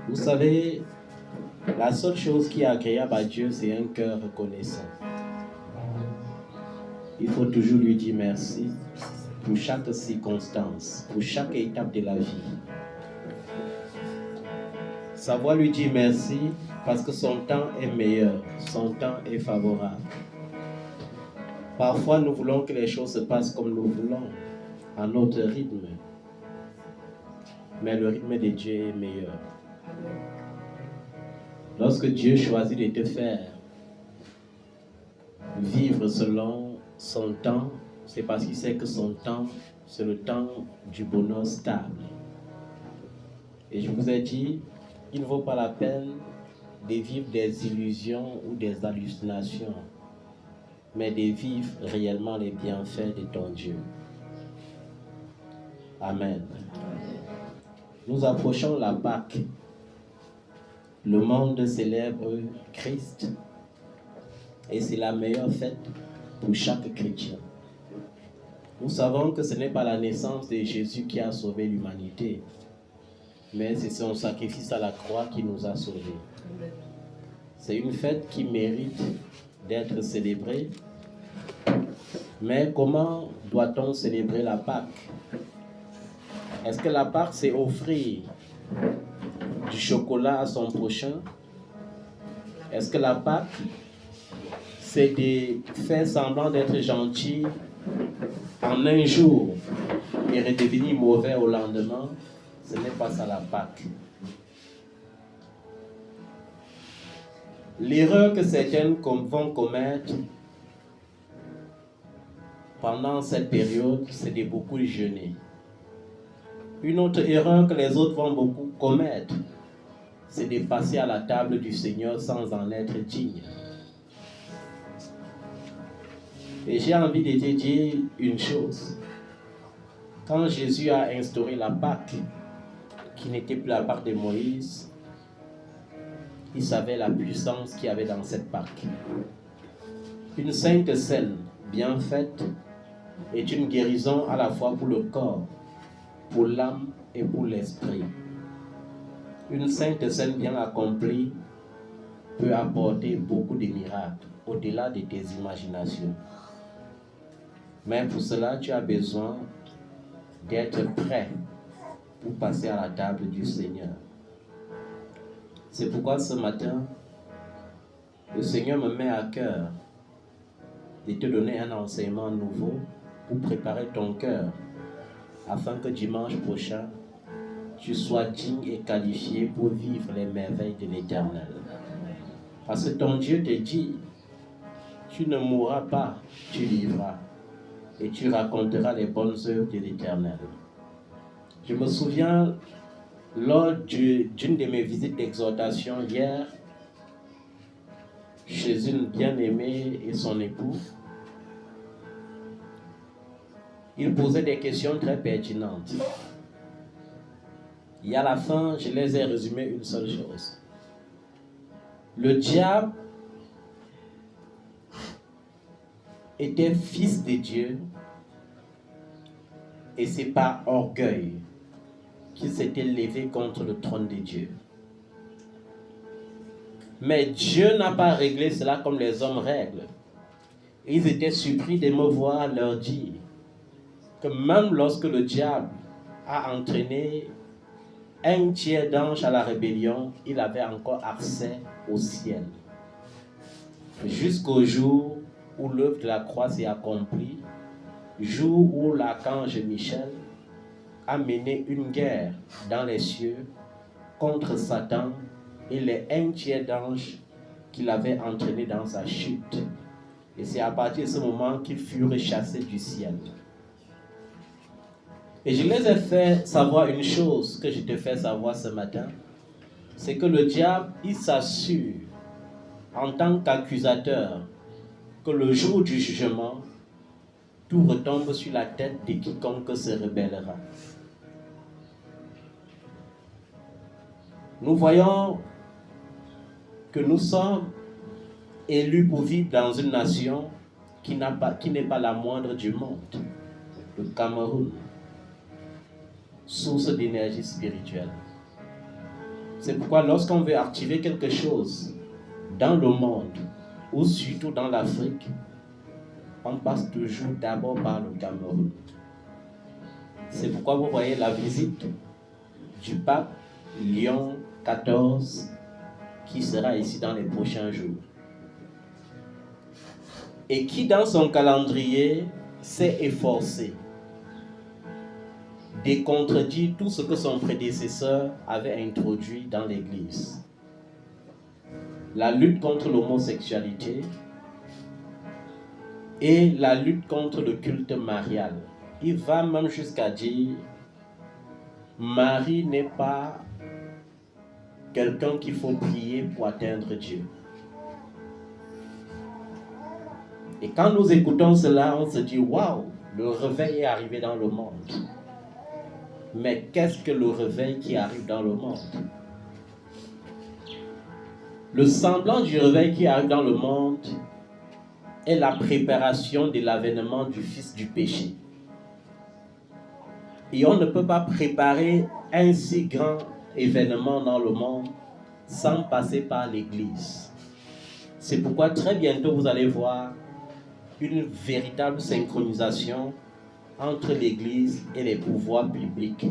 Vous savez, la seule chose qui est agréable à Dieu, c'est un cœur reconnaissant. Il faut toujours lui dire merci pour chaque circonstance, pour chaque étape de la vie. Savoir lui dire merci parce que son temps est meilleur, son temps est favorable. Parfois, nous voulons que les choses se passent comme nous voulons, à notre rythme. Mais le rythme de Dieu est meilleur. Lorsque Dieu choisit de te faire vivre selon son temps, c'est parce qu'il sait que son temps, c'est le temps du bonheur stable. Et je vous ai dit, il ne vaut pas la peine de vivre des illusions ou des hallucinations, mais de vivre réellement les bienfaits de ton Dieu. Amen. Nous approchons la Pâque. Le monde célèbre Christ et c'est la meilleure fête pour chaque chrétien. Nous savons que ce n'est pas la naissance de Jésus qui a sauvé l'humanité, mais c'est son sacrifice à la croix qui nous a sauvés. C'est une fête qui mérite d'être célébrée. Mais comment doit-on célébrer la Pâque? Est-ce que la Pâque, c'est offrir du chocolat à son prochain? Est-ce que la Pâque, c'est de faire semblant d'être gentil en un jour et redevenir mauvais au lendemain? Ce n'est pas ça la Pâque. L'erreur que certains vont commettre pendant cette période, c'est de beaucoup jeûner. Une autre erreur que les autres vont beaucoup commettre, c'est de passer à la table du Seigneur sans en être digne. Et j'ai envie de te dire une chose. Quand Jésus a instauré la Pâque, qui n'était plus la Pâque de Moïse, il savait la puissance qu'il y avait dans cette Pâque. Une sainte scène bien faite est une guérison à la fois pour le corps, pour l'âme et pour l'esprit. Une sainte scène bien accomplie peut apporter beaucoup de miracles au-delà de tes imaginations. Mais pour cela, tu as besoin d'être prêt pour passer à la table du Seigneur. C'est pourquoi ce matin, le Seigneur me met à cœur de te donner un enseignement nouveau pour préparer ton cœur afin que dimanche prochain, tu sois digne et qualifié pour vivre les merveilles de l'Éternel. Parce que ton Dieu te dit, tu ne mourras pas, tu vivras et tu raconteras les bonnes œuvres de l'Éternel. Je me souviens, lors d'une de mes visites d'exhortation hier, chez une bien-aimée et son époux, ils posaient des questions très pertinentes. Et à la fin, je les ai résumées une seule chose. Le diable était fils de Dieu et c'est par orgueil qu'il s'était levé contre le trône de Dieu. Mais Dieu n'a pas réglé cela comme les hommes règlent. Ils étaient surpris de me voir leur dire que même lorsque le diable a entraîné un tiers d'ange à la rébellion, il avait encore accès au ciel. Jusqu'au jour où l'œuvre de la croix s'est accomplie, jour où l'archange Michel a mené une guerre dans les cieux contre Satan et les un tiers d'anges qu'il avait entraînés dans sa chute. Et c'est à partir de ce moment qu'ils furent chassés du ciel. Et je les ai fait savoir une chose que je te fais savoir ce matin, c'est que le diable, il s'assure en tant qu'accusateur que le jour du jugement, tout retombe sur la tête de quiconque se rebellera. Nous voyons que nous sommes élus pour vivre dans une nation qui n'est pas la moindre du monde, le Cameroun, source d'énergie spirituelle. C'est pourquoi lorsqu'on veut activer quelque chose dans le monde, ou surtout dans l'Afrique, on passe toujours d'abord par le Cameroun. C'est pourquoi vous voyez la visite du pape Léon XIV qui sera ici dans les prochains jours. Et qui dans son calendrier s'est efforcé de contredire tout ce que son prédécesseur avait introduit dans l'Église. La lutte contre l'homosexualité et la lutte contre le culte marial. Il va même jusqu'à dire, Marie n'est pas quelqu'un qu'il faut prier pour atteindre Dieu. Et quand nous écoutons cela, on se dit, waouh, le réveil est arrivé dans le monde. Mais qu'est-ce que le réveil qui arrive dans le monde? Le semblant du réveil qui arrive dans le monde est la préparation de l'avènement du Fils du péché. Et on ne peut pas préparer un si grand événement dans le monde sans passer par l'Église. C'est pourquoi très bientôt vous allez voir une véritable synchronisation entre l'Église et les pouvoirs publics.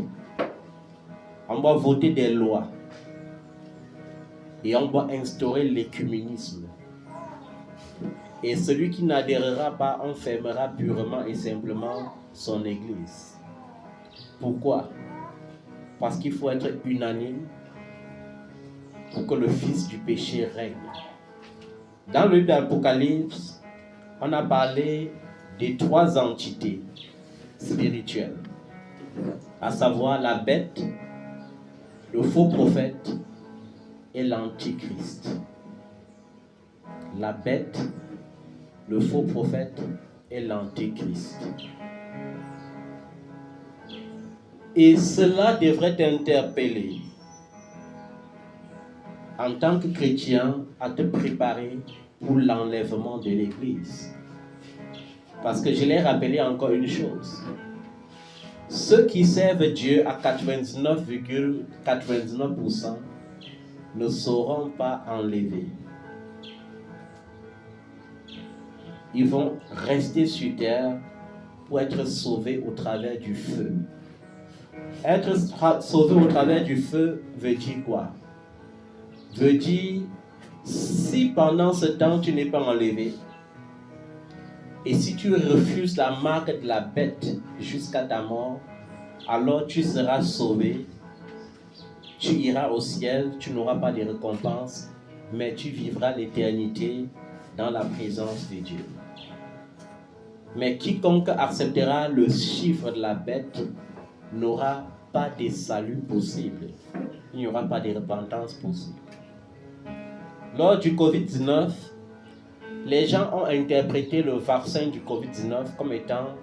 On va voter des lois et on va instaurer l'écuménisme. Et celui qui n'adhérera pas enfermera purement et simplement son Église. Pourquoi? Parce qu'il faut être unanime pour que le Fils du péché règne. Dans le livre d'Apocalypse, on a parlé des 3 entités spirituelles, à savoir la bête, le faux prophète et l'antichrist. La bête, le faux prophète et l'antichrist. Et cela devrait t'interpeller en tant que chrétien à te préparer pour l'enlèvement de l'Église. Parce que je l'ai rappelé encore une chose. Ceux qui servent Dieu à 99,99% ne seront pas enlevés. Ils vont rester sur terre pour être sauvés au travers du feu. Être sauvé au travers du feu veut dire quoi? Veut dire, si pendant ce temps tu n'es pas enlevé, et si tu refuses la marque de la bête jusqu'à ta mort, alors tu seras sauvé, tu iras au ciel, tu n'auras pas de récompense, mais tu vivras l'éternité dans la présence de Dieu. Mais quiconque acceptera le chiffre de la bête n'aura pas de salut possible. Il n'y aura pas de repentance possible. Lors du Covid-19, les gens ont interprété le vaccin du Covid-19 comme étant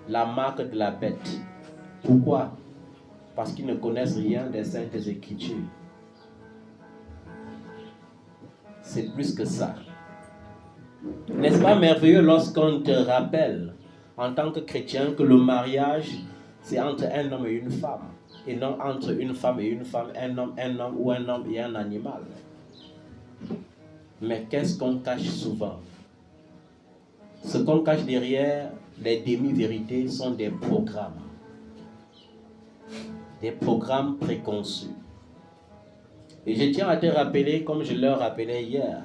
la marque de la bête. Pourquoi? Parce qu'ils ne connaissent rien des Saintes Écritures. C'est plus que ça. N'est-ce pas merveilleux lorsqu'on te rappelle, en tant que chrétien, que le mariage, c'est entre un homme et une femme, et non entre une femme et une femme, un homme ou un homme et un animal. Mais qu'est-ce qu'on cache souvent? Ce qu'on cache derrière les demi-vérités sont des programmes préconçus. Et je tiens à te rappeler, comme je leur rappelais hier,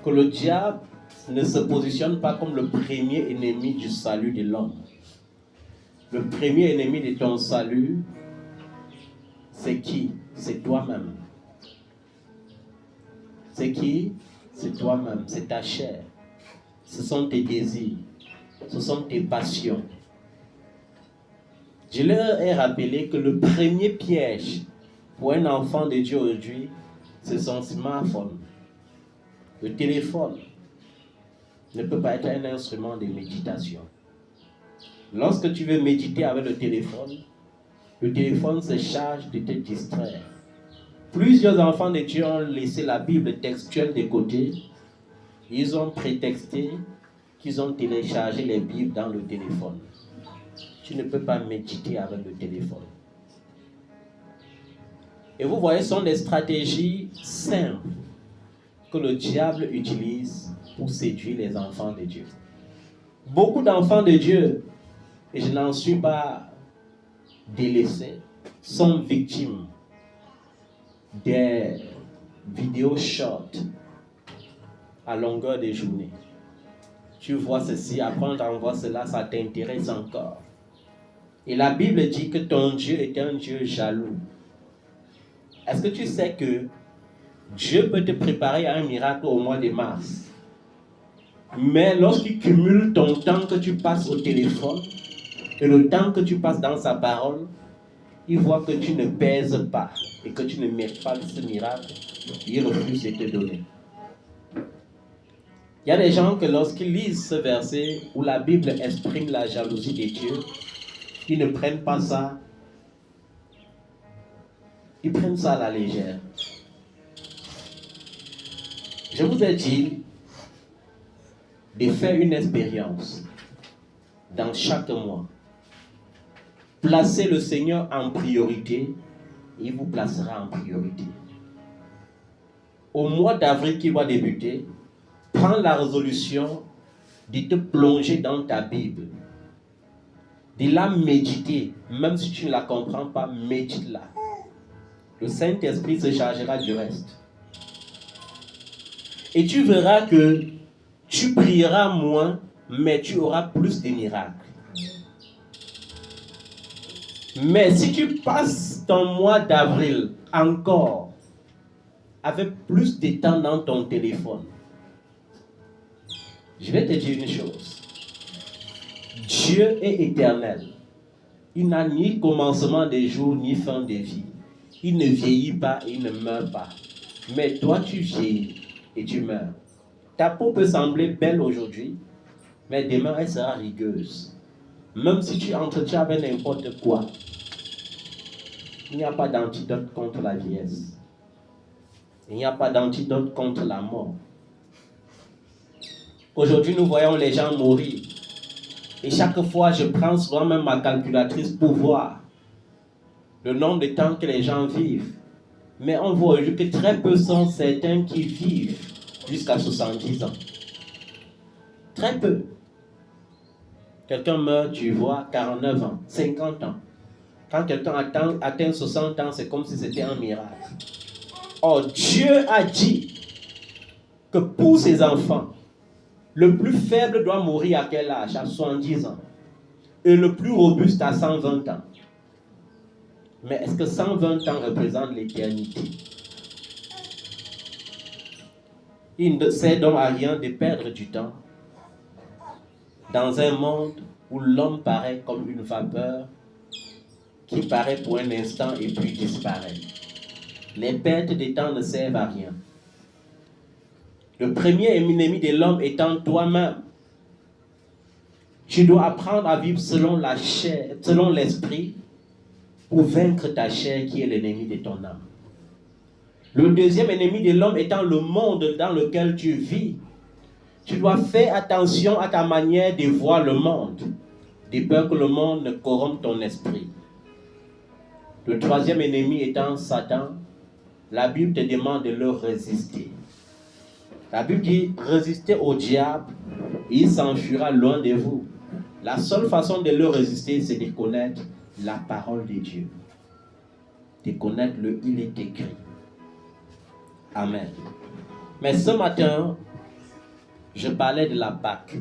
que le diable ne se positionne pas comme le premier ennemi du salut de l'homme. Le premier ennemi de ton salut, c'est qui? C'est toi-même. C'est qui? C'est toi-même, c'est ta chair. Ce sont tes désirs, ce sont tes passions. Je leur ai rappelé que le premier piège pour un enfant de Dieu aujourd'hui, c'est son smartphone. Le téléphone ne peut pas être un instrument de méditation. Lorsque tu veux méditer avec le téléphone se charge de te distraire. Plusieurs enfants de Dieu ont laissé la Bible textuelle de côté. Ils ont prétexté qu'ils ont téléchargé les Bibles dans le téléphone. Tu ne peux pas méditer avec le téléphone. Et vous voyez, ce sont des stratégies simples que le diable utilise pour séduire les enfants de Dieu. Beaucoup d'enfants de Dieu, et je n'en suis pas délaissé, sont victimes des vidéos short à longueur de journée. Tu vois ceci, après on t'envoie cela, ça t'intéresse encore. Et la Bible dit que ton Dieu est un Dieu jaloux. Est-ce que tu sais que Dieu peut te préparer à un miracle au mois de mars? Mais lorsqu'il cumule ton temps que tu passes au téléphone et le temps que tu passes dans sa parole, il voit que tu ne pèses pas et que tu ne mérites pas ce miracle, il refuse de te donner. Il y a des gens que lorsqu'ils lisent ce verset où la Bible exprime la jalousie de Dieu, ils ne prennent pas ça. Ils prennent ça à la légère. Je vous ai dit de faire une expérience dans chaque mois. Placez le Seigneur en priorité, il vous placera en priorité. Au mois d'avril qui va débuter, prends la résolution de te plonger dans ta Bible, de la méditer, même si tu ne la comprends pas, médite-la. Le Saint-Esprit se chargera du reste. Et tu verras que tu prieras moins, mais tu auras plus de miracles. Mais si tu passes ton mois d'avril encore avec plus de temps dans ton téléphone, je vais te dire une chose. Dieu est éternel. Il n'a ni commencement des jours, ni fin de vie. Il ne vieillit pas, il ne meurt pas. Mais toi, tu vieillis et tu meurs. Ta peau peut sembler belle aujourd'hui, mais demain, elle sera rigueuse. Même si tu entretiens avec n'importe quoi, il n'y a pas d'antidote contre la vieillesse. Il n'y a pas d'antidote contre la mort. Aujourd'hui, nous voyons les gens mourir. Et chaque fois, je prends souvent même ma calculatrice pour voir le nombre de temps que les gens vivent. Mais on voit aujourd'hui que très peu sont certains qui vivent jusqu'à 70 ans. Très peu. Quelqu'un meurt, tu vois, 49 ans, 50 ans. Quand quelqu'un atteint 60 ans, c'est comme si c'était un miracle. Or, Dieu a dit que pour ses enfants, le plus faible doit mourir à quel âge? À 70 ans. Et le plus robuste à 120 ans. Mais est-ce que 120 ans représente l'éternité? Il ne sert donc à rien de perdre du temps dans un monde où l'homme paraît comme une vapeur qui paraît pour un instant et puis disparaît. Les pertes de temps ne servent à rien. Le premier ennemi de l'homme étant toi-même. Tu dois apprendre à vivre selon la chair, selon l'esprit, pour vaincre ta chair qui est l'ennemi de ton âme. Le deuxième ennemi de l'homme étant le monde dans lequel tu vis. Tu dois faire attention à ta manière de voir le monde, de peur que le monde ne corrompe ton esprit. Le troisième ennemi étant Satan, la Bible te demande de le résister. La Bible dit, résistez au diable, et il s'enfuira loin de vous. La seule façon de le résister, c'est de connaître la parole de Dieu. De connaître le il est écrit. Amen. Mais ce matin, je parlais de la Pâque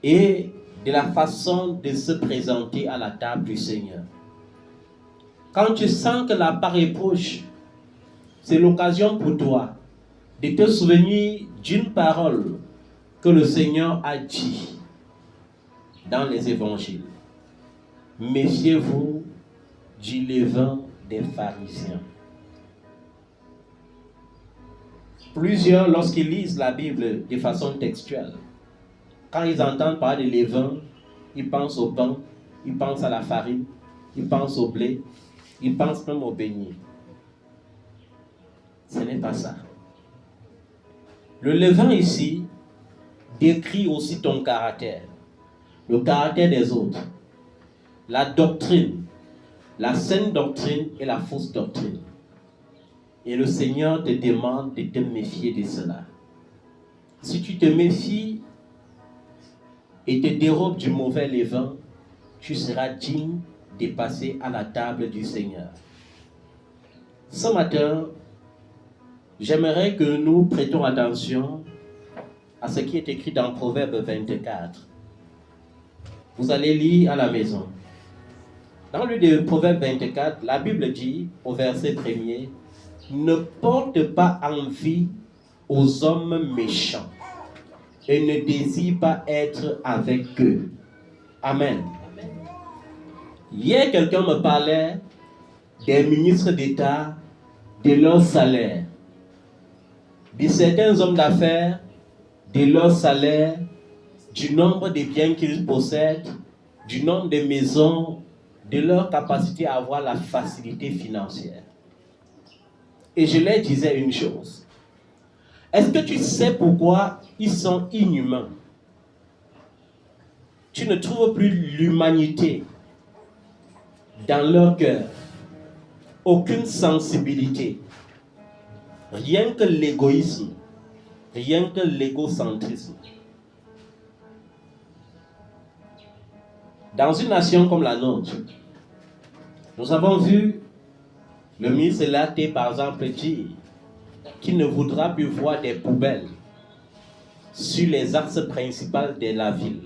et de la façon de se présenter à la table du Seigneur. Quand tu sens que la Pâque est proche, c'est l'occasion pour toi de te souvenir d'une parole que le Seigneur a dit dans les évangiles. Méfiez-vous du levain des pharisiens. Plusieurs, lorsqu'ils lisent la Bible de façon textuelle, quand ils entendent parler de levain, ils pensent au pain, ils pensent à la farine, ils pensent au blé, ils pensent même au beignet. Ce n'est pas ça. Le levain ici décrit aussi ton caractère, le caractère des autres, la doctrine, la saine doctrine et la fausse doctrine. Et le Seigneur te demande de te méfier de cela. Si tu te méfies et te dérobes du mauvais levain, tu seras digne de passer à la table du Seigneur. Ce matin, j'aimerais que nous prêtions attention à ce qui est écrit dans Proverbe 24. Vous allez lire à la maison. Dans le livre de Proverbe 24, la Bible dit au verset 1er, « Ne porte pas envie aux hommes méchants et ne désire pas être avec eux. » Amen. Hier, quelqu'un me parlait des ministres d'État, de leur salaire, de certains hommes d'affaires, de leur salaire, du nombre de biens qu'ils possèdent, du nombre de maisons, de leur capacité à avoir la facilité financière. Et je leur disais une chose. Est-ce que tu sais pourquoi ils sont inhumains? Tu ne trouves plus l'humanité dans leur cœur, aucune sensibilité, rien que l'égoïsme, rien que l'égocentrisme. Dans une nation comme la nôtre, nous avons vu le ministre Laté, par exemple, dire qu'il ne voudra plus voir des poubelles sur les axes principaux de la ville.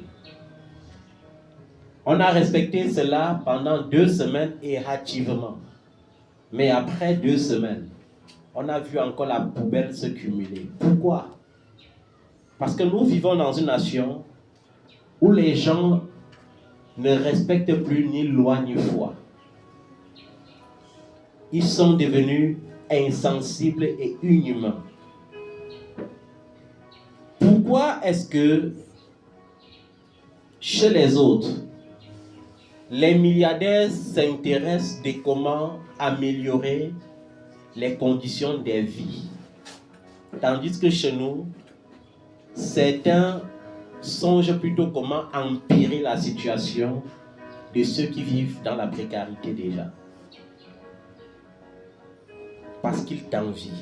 On a respecté cela pendant 2 semaines et hâtivement. Mais après 2 semaines, on a vu encore la poubelle se cumuler. Pourquoi? Parce que nous vivons dans une nation où les gens ne respectent plus ni loi ni foi. Ils sont devenus insensibles et inhumains. Pourquoi est-ce que chez les autres, les milliardaires s'intéressent de comment améliorer les conditions de vie, tandis que chez nous, certains songent plutôt comment empirer la situation de ceux qui vivent dans la précarité déjà? Parce qu'ils t'envient.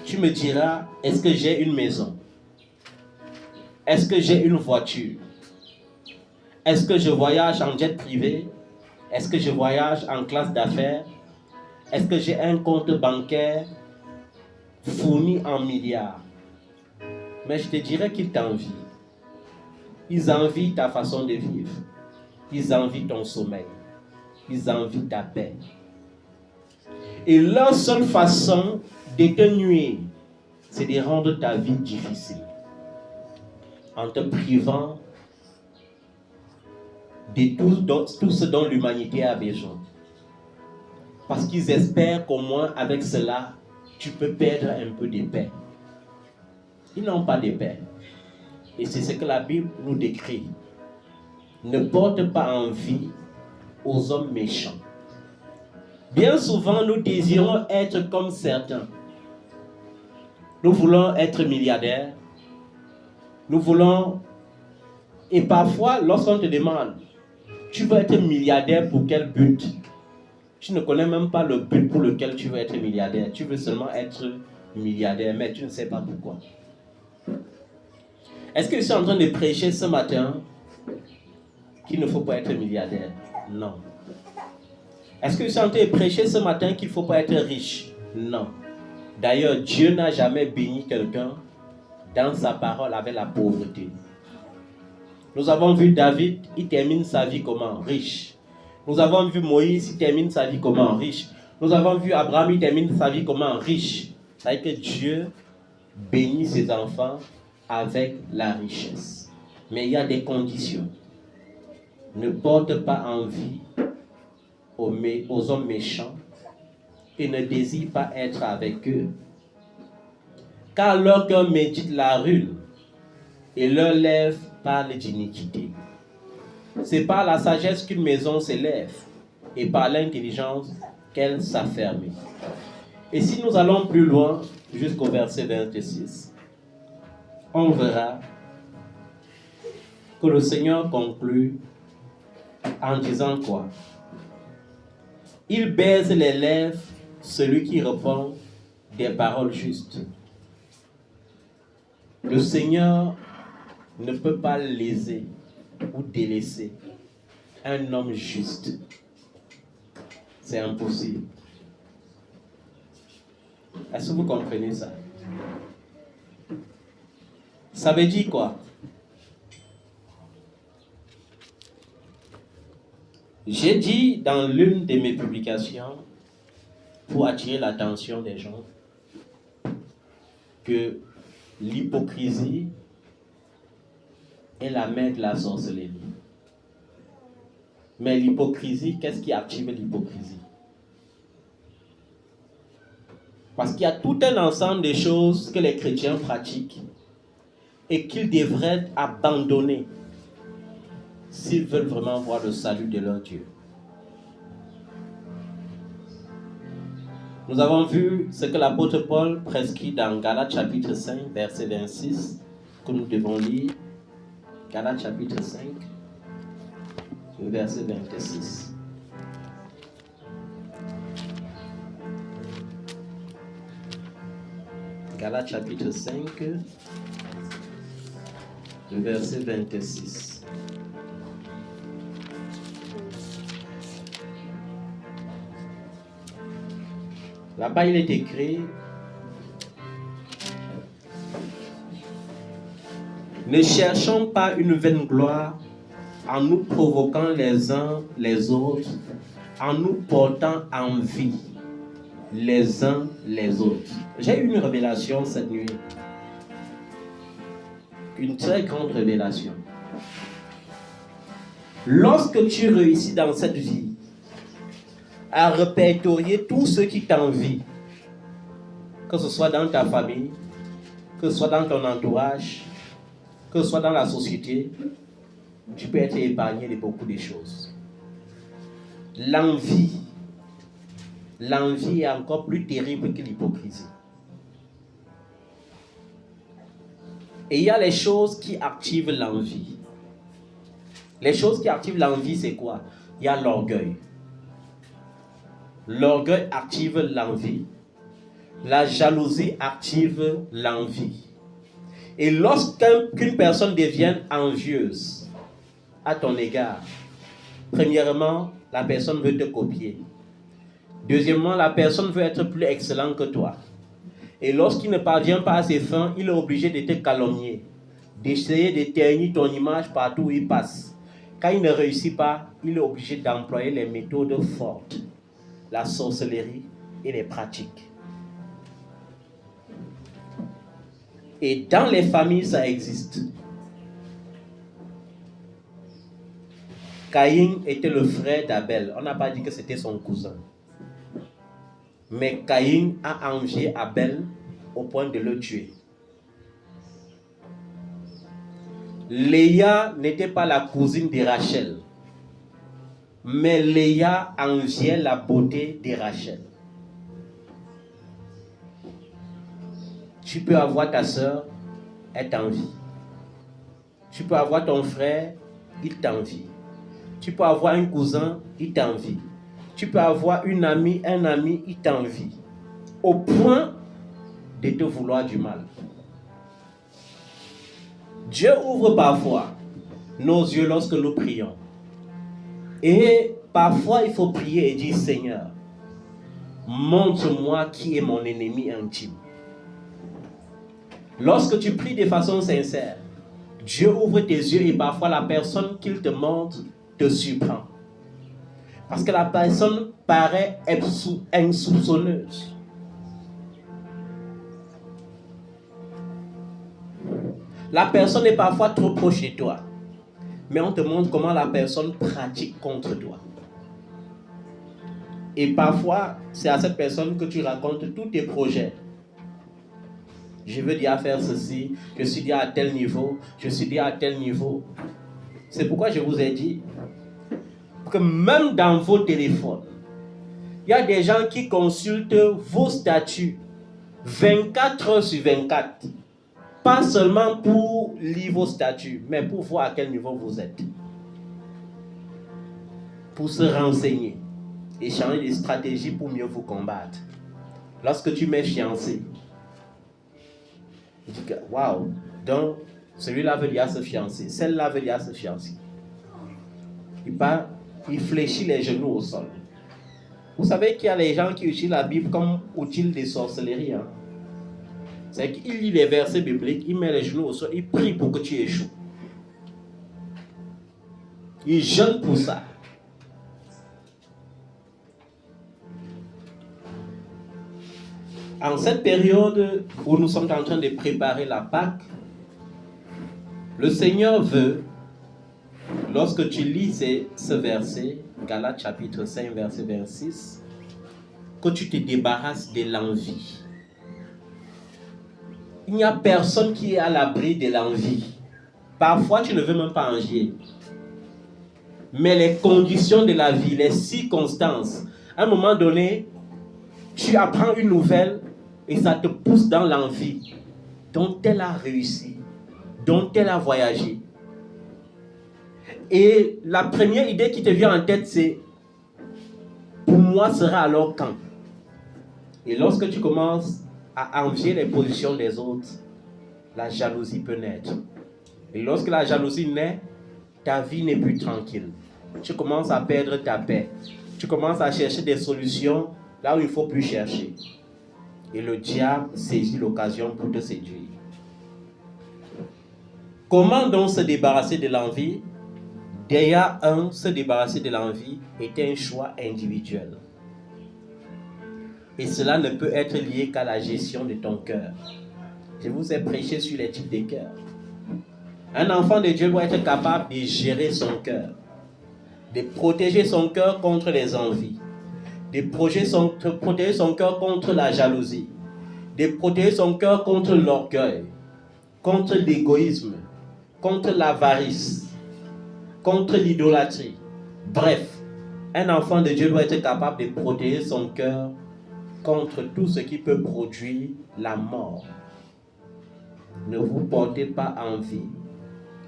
Tu me diras, est-ce que j'ai une maison? Est-ce que j'ai une voiture? Est-ce que je voyage en jet privé? Est-ce que je voyage en classe d'affaires? Est-ce que j'ai un compte bancaire fourni en milliards? Mais je te dirais qu'ils t'envient. Ils envient ta façon de vivre. Ils envient ton sommeil. Ils envient ta paix. Et leur seule façon de te nuire, c'est de rendre ta vie difficile. En te privant de tout ce dont l'humanité a besoin. Parce qu'ils espèrent qu'au moins avec cela, tu peux perdre un peu de paix. Ils n'ont pas de paix. Et c'est ce que la Bible nous décrit. Ne porte pas envie aux hommes méchants. Bien souvent, nous désirons être comme certains. Nous voulons être milliardaires. Nous voulons... Et parfois, lorsqu'on te demande, tu veux être milliardaire pour quel but? Tu ne connais même pas le but pour lequel tu veux être milliardaire. Tu veux seulement être milliardaire, mais tu ne sais pas pourquoi. Est-ce que je suis en train de prêcher ce matin qu'il ne faut pas être milliardaire? Non. Est-ce que je suis en train de prêcher ce matin qu'il ne faut pas être riche? Non. D'ailleurs, Dieu n'a jamais béni quelqu'un dans sa parole avec la pauvreté. Nous avons vu David, il termine sa vie comment? Riche. Nous avons vu Moïse, il termine sa vie comment? Riche. Nous avons vu Abraham, il termine sa vie comment? Riche. C'est-à-dire que Dieu bénit ses enfants avec la richesse. Mais il y a des conditions. Ne porte pas envie aux hommes méchants et ne désire pas être avec eux. Car leur cœur médite la ruine et leurs lèvres parlent d'iniquité. C'est par la sagesse qu'une maison s'élève et par l'intelligence qu'elle s'affermit. Et si nous allons plus loin, jusqu'au verset 26, on verra que le Seigneur conclut en disant quoi? Il baise les lèvres celui qui répond des paroles justes. Le Seigneur ne peut pas léser ou délaisser un homme juste. C'est impossible. Est-ce que vous comprenez ça? Ça veut dire quoi? J'ai dit dans l'une de mes publications, pour attirer l'attention des gens, que l'hypocrisie est la mère de la sorcellerie. Mais l'hypocrisie, qu'est-ce qui active l'hypocrisie? Parce qu'il y a tout un ensemble de choses que les chrétiens pratiquent et qu'ils devraient abandonner s'ils veulent vraiment voir le salut de leur Dieu. Nous avons vu ce que l'apôtre Paul prescrit dans Galates chapitre 5, verset 26, que nous devons lire. Galates chapitre 5, verset 26. Galates chapitre 5, verset 26. Là-bas, il est écrit: ne cherchons pas une vaine gloire en nous provoquant les uns les autres, en nous portant envie les uns les autres. J'ai eu une révélation cette nuit. Une très grande révélation. Lorsque tu réussis dans cette vie à répertorier tous ceux qui t'envient, que ce soit dans ta famille, que ce soit dans ton entourage, que ce soit dans la société, tu peux être épargné de beaucoup de choses. L'envie est encore plus terrible que l'hypocrisie. Et il y a les choses qui activent l'envie. Les choses qui activent l'envie, c'est quoi? Il y a l'orgueil. L'orgueil active l'envie. La jalousie active l'envie. Et lorsqu'une personne devient envieuse à ton égard, premièrement, la personne veut te copier. Deuxièmement, la personne veut être plus excellente que toi. Et lorsqu'il ne parvient pas à ses fins, il est obligé de te calomnier, d'essayer de ternir ton image partout où il passe. Quand il ne réussit pas, il est obligé d'employer les méthodes fortes, la sorcellerie et les pratiques. Et dans les familles, ça existe. Caïn était le frère d'Abel. On n'a pas dit que c'était son cousin. Mais Caïn a envié Abel au point de le tuer. Léa n'était pas la cousine de Rachel. Mais Léa enviait la beauté de Rachel. Tu peux avoir ta soeur, elle t'envie. Tu peux avoir ton frère, il t'envie. Tu peux avoir un cousin, il t'envie. Tu peux avoir une amie, un ami, il t'envie. Au point de te vouloir du mal. Dieu ouvre parfois nos yeux lorsque nous prions. Et parfois, il faut prier et dire: Seigneur, montre-moi qui est mon ennemi intime. Lorsque tu pries de façon sincère, Dieu ouvre tes yeux et parfois la personne qu'il te montre te surprend. Parce que la personne paraît insoupçonneuse. La personne est parfois trop proche de toi. Mais on te montre comment la personne pratique contre toi. Et parfois, c'est à cette personne que tu racontes tous tes projets. Je veux dire faire ceci, je suis dit à tel niveau, je suis dit à tel niveau. C'est pourquoi je vous ai dit que même dans vos téléphones, il y a des gens qui consultent vos statuts 24 heures sur 24. Pas seulement pour lire vos statuts, mais pour voir à quel niveau vous êtes. pour se renseigner et changer de stratégie pour mieux vous combattre. Lorsque tu m'es fiancé, il dit que waouh, donc celui-là veut dire se fiancer, celle-là veut dire se fiancer. Il fléchit les genoux au sol. Vous savez qu'il y a les gens qui utilisent la Bible comme outil de sorcellerie. Hein? C'est qu'il lit les versets bibliques, il met les genoux au sol, il prie pour que tu échoues. Il jeûne pour ça. En cette période où nous sommes en train de préparer la Pâque, le Seigneur veut, lorsque tu lis ce verset, Galates chapitre 5, verset 26, que tu te débarrasses de l'envie. Il n'y a personne qui est à l'abri de l'envie. Parfois, tu ne veux même pas envier. Mais les conditions de la vie, les circonstances, à un moment donné, tu apprends une nouvelle et ça te pousse dans l'envie dont elle a réussi, dont elle a voyagé. Et la première idée qui te vient en tête, c'est pour moi sera alors quand? Et lorsque tu commences à envier les positions des autres, la jalousie peut naître. Et lorsque la jalousie naît, ta vie n'est plus tranquille. Tu commences à perdre ta paix. Tu commences à chercher des solutions là où il ne faut plus chercher. Et le diable saisit l'occasion pour te séduire. Comment donc se débarrasser de l'envie? Déjà, se débarrasser de l'envie est un choix individuel. Et cela ne peut être lié qu'à la gestion de ton cœur. Je vous ai prêché sur les types de cœur. Un enfant de Dieu doit être capable de gérer son cœur, de protéger son cœur contre les envies, de protéger son cœur contre la jalousie, de protéger son cœur contre l'orgueil, contre l'égoïsme, contre l'avarice, contre l'idolâtrie. Bref, un enfant de Dieu doit être capable de protéger son cœur contre tout ce qui peut produire la mort. Ne vous portez pas envie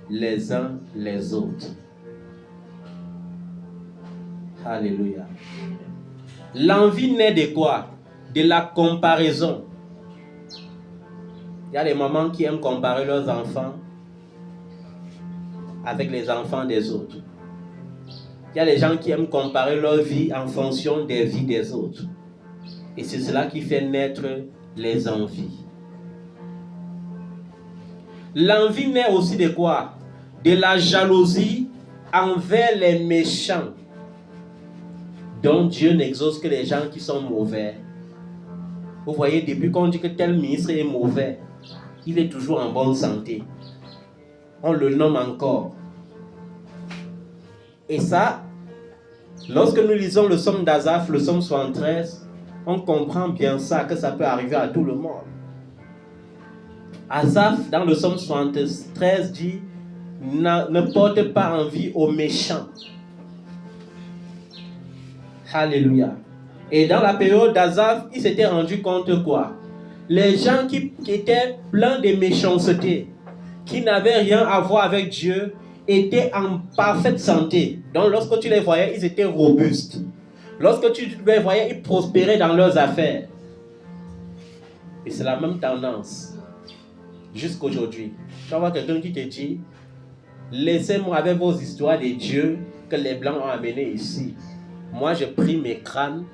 les uns les autres. Alléluia. L'envie naît de quoi? De la comparaison. Il y a des mamans qui aiment comparer leurs enfants avec les enfants des autres. Il y a des gens qui aiment comparer leur vie en fonction des vies des autres. Et c'est cela qui fait naître les envies. L'envie naît aussi de quoi? De la jalousie envers les méchants. Donc Dieu n'exauce que les gens qui sont mauvais. Vous voyez, depuis qu'on dit que tel ministre est mauvais, il est toujours en bonne santé. On le nomme encore. Et ça, lorsque nous lisons le psaume d'Asaph, le psaume 73, on comprend bien ça, que ça peut arriver à tout le monde. Asaph, dans le psaume 73, dit « Ne porte pas envie aux méchants ». Alléluia. Et dans la période d'Asaph, il s'était rendu compte quoi? Les gens qui étaient pleins de méchanceté, qui n'avaient rien à voir avec Dieu, étaient en parfaite santé. Donc lorsque tu les voyais, ils étaient robustes. Lorsque tu les voyais, ils prospéraient dans leurs affaires. Et c'est la même tendance jusqu'aujourd'hui. Tu vas voir quelqu'un qui te dit « Laissez-moi avec vos histoires de Dieu que les Blancs ont amenées ici. Moi, je prie mes crânes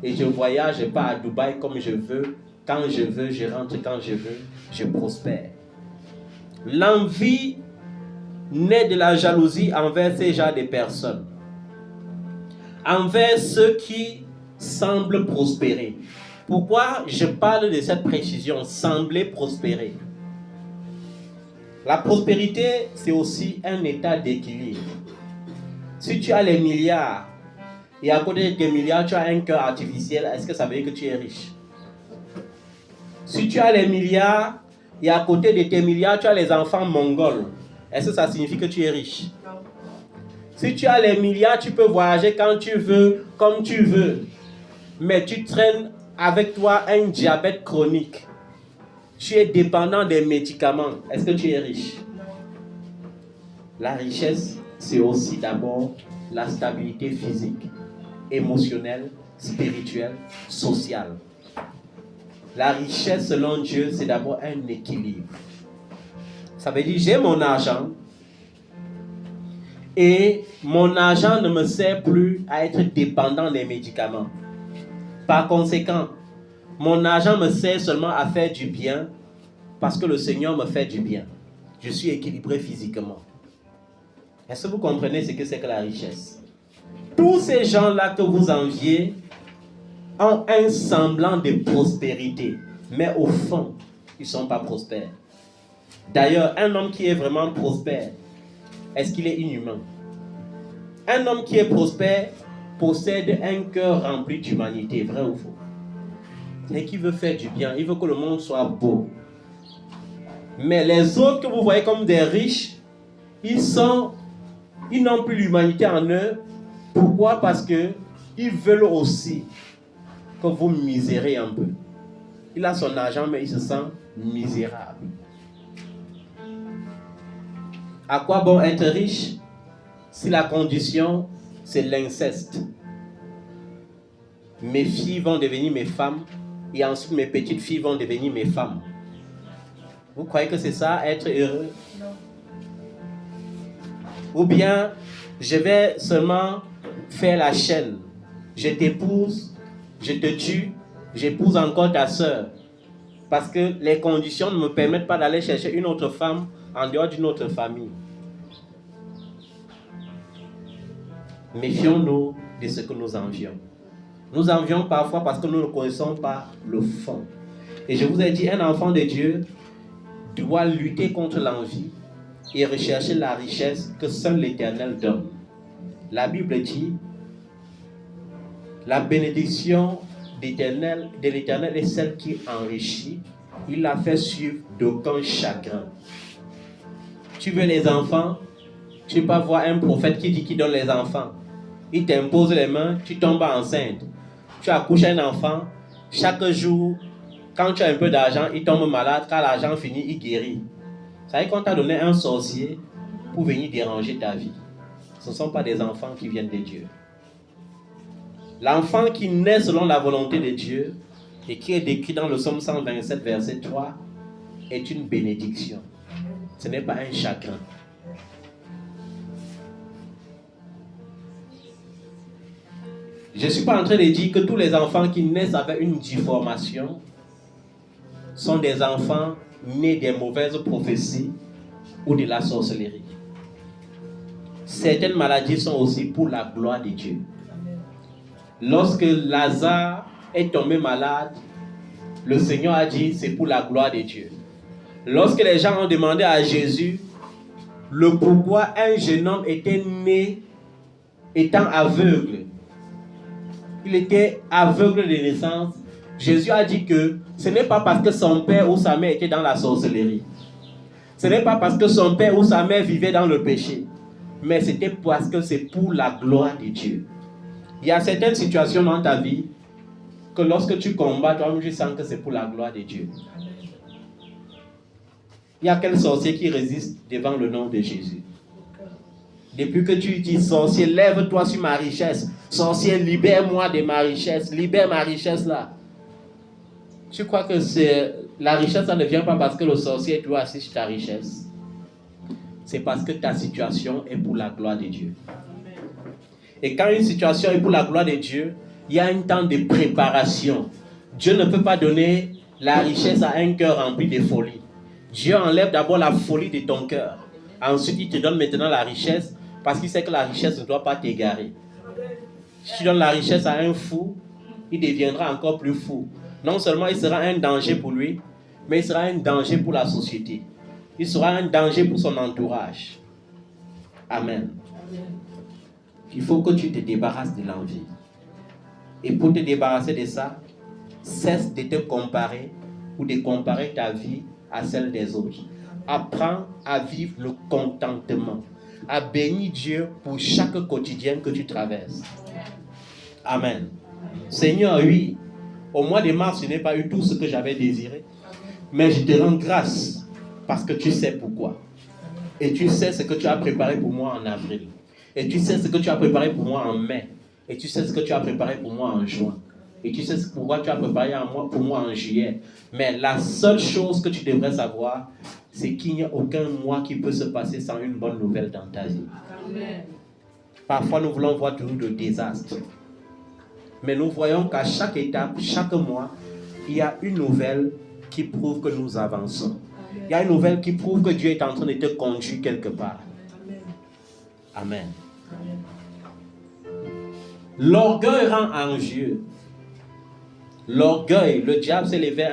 et je voyage pas à Dubaï comme je veux. Quand je veux, je rentre quand je veux. Je prospère. » L'envie naît de la jalousie envers ces genres de personnes. Envers ceux qui semblent prospérer. Pourquoi je parle de cette précision, sembler prospérer? La prospérité, c'est aussi un état d'équilibre. Si tu as les milliards, et à côté de tes milliards, tu as un cœur artificiel, est-ce que ça veut dire que tu es riche? Si tu as les milliards, et à côté de tes milliards, tu as les enfants mongols, est-ce que ça signifie que tu es riche? Si tu as les milliards, tu peux voyager quand tu veux, comme tu veux. Mais tu traînes avec toi un diabète chronique. Tu es dépendant des médicaments. Est-ce que tu es riche? La richesse, c'est aussi d'abord la stabilité physique, émotionnelle, spirituelle, sociale. La richesse selon Dieu, c'est d'abord un équilibre. Ça veut dire, j'ai mon argent et mon argent ne me sert plus à être dépendant des médicaments. Par conséquent, mon argent me sert seulement à faire du bien parce que le Seigneur me fait du bien. Je suis équilibré physiquement. Est-ce que vous comprenez ce que c'est que la richesse? Tous ces gens-là que vous enviez ont un semblant de prospérité, mais au fond, ils ne sont pas prospères. D'ailleurs, un homme qui est vraiment prospère, est-ce qu'il est inhumain? Un homme qui est prospère possède un cœur rempli d'humanité, vrai ou faux? Et qui veut faire du bien, il veut que le monde soit beau. Mais les autres que vous voyez comme des riches, ils n'ont plus l'humanité en eux. Pourquoi? Parce qu'ils veulent aussi que vous misérez un peu. Il a son argent, mais il se sent misérable. À quoi bon être riche si la condition, c'est l'inceste? Mes filles vont devenir mes femmes et ensuite mes petites filles vont devenir mes femmes. Vous croyez que c'est ça, être heureux? Non. Ou bien, je vais seulement faire la chaîne. Je t'épouse, je te tue, j'épouse encore ta sœur. Parce que les conditions ne me permettent pas d'aller chercher une autre femme en dehors d'une autre famille. Méfions-nous de ce que nous envions. Nous envions parfois parce que nous ne connaissons pas le fond. Et je vous ai dit, un enfant de Dieu doit lutter contre l'envie et rechercher la richesse que seul l'Éternel donne. La Bible dit, la bénédiction de l'Éternel est celle qui enrichit. Il la fait suivre d'aucun chagrin. Tu veux les enfants? Tu peux pas voir un prophète qui dit qu'il donne les enfants. Il t'impose les mains, tu tombes enceinte. Tu accouches un enfant, chaque jour, quand tu as un peu d'argent, il tombe malade. Quand l'argent finit, il guérit. Ça veut dire qu'on t'a donné un sorcier pour venir déranger ta vie. Ce ne sont pas des enfants qui viennent de Dieu. L'enfant qui naît selon la volonté de Dieu et qui est décrit dans le Psaume 127, verset 3, est une bénédiction. Ce n'est pas un chagrin. Je ne suis pas en train de dire que tous les enfants qui naissent avec une déformation sont des enfants nés des mauvaises prophéties ou de la sorcellerie. Certaines maladies sont aussi pour la gloire de Dieu. Lorsque Lazare est tombé malade, le Seigneur a dit c'est pour la gloire de Dieu. Lorsque les gens ont demandé à Jésus le pourquoi un jeune homme était né étant aveugle, il était aveugle de naissance, Jésus a dit que ce n'est pas parce que son père ou sa mère était dans la sorcellerie. Ce n'est pas parce que son père ou sa mère vivait dans le péché. Mais c'était parce que c'est pour la gloire de Dieu. Il y a certaines situations dans ta vie que lorsque tu combats, toi-même tu sens que c'est pour la gloire de Dieu. Il y a quel sorcier qui résiste devant le nom de Jésus? Depuis que tu dis, sorcier, lève-toi sur ma richesse. Sorcier, libère-moi de ma richesse. Libère ma richesse là. Tu crois que la richesse, ça ne vient pas parce que le sorcier est toujours assis sur ta richesse. C'est parce que ta situation est pour la gloire de Dieu. Et quand une situation est pour la gloire de Dieu, il y a un temps de préparation. Dieu ne peut pas donner la richesse à un cœur rempli de folie. Dieu enlève d'abord la folie de ton cœur. Ensuite, il te donne maintenant la richesse parce qu'il sait que la richesse ne doit pas t'égarer. Si tu donnes la richesse à un fou, il deviendra encore plus fou. Non seulement il sera un danger pour lui, mais il sera un danger pour la société. Il sera un danger pour son entourage. Amen. Il faut que tu te débarrasses de l'envie. Et pour te débarrasser de ça, cesse de te comparer ou de comparer ta vie à celle des autres. Apprends à vivre le contentement, à bénir Dieu pour chaque quotidien que tu traverses. Amen. Seigneur, oui, au mois de mars, je n'ai pas eu tout ce que j'avais désiré, mais je te rends grâce parce que tu sais pourquoi. Et tu sais ce que tu as préparé pour moi en avril. Et tu sais ce que tu as préparé pour moi en mai. Et tu sais ce que tu as préparé pour moi en juin. Et tu sais pourquoi tu as préparé pour moi en juillet. Mais la seule chose que tu devrais savoir, c'est qu'il n'y a aucun mois qui peut se passer sans une bonne nouvelle dans ta vie. Amen. Parfois, nous voulons voir toujours de désastres. Mais nous voyons qu'à chaque étape, chaque mois, il y a une nouvelle qui prouve que nous avançons. Amen. Il y a une nouvelle qui prouve que Dieu est en train de te conduire quelque part. Amen. Amen. L'orgueil rend envieux. L'orgueil, le diable s'est levé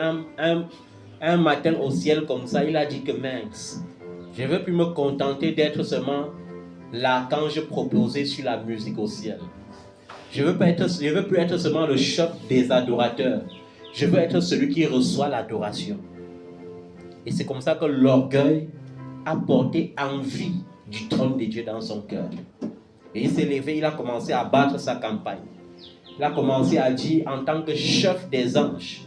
un matin au ciel comme ça, il a dit que mince, je ne veux plus me contenter d'être seulement l'archange proposé sur la musique au ciel. Je veux plus être seulement le chef des adorateurs. Je veux être celui qui reçoit l'adoration. Et c'est comme ça que l'orgueil a porté envie du trône de Dieu dans son cœur. Et il s'est levé, il a commencé à battre sa campagne. Il a commencé à dire en tant que chef des anges,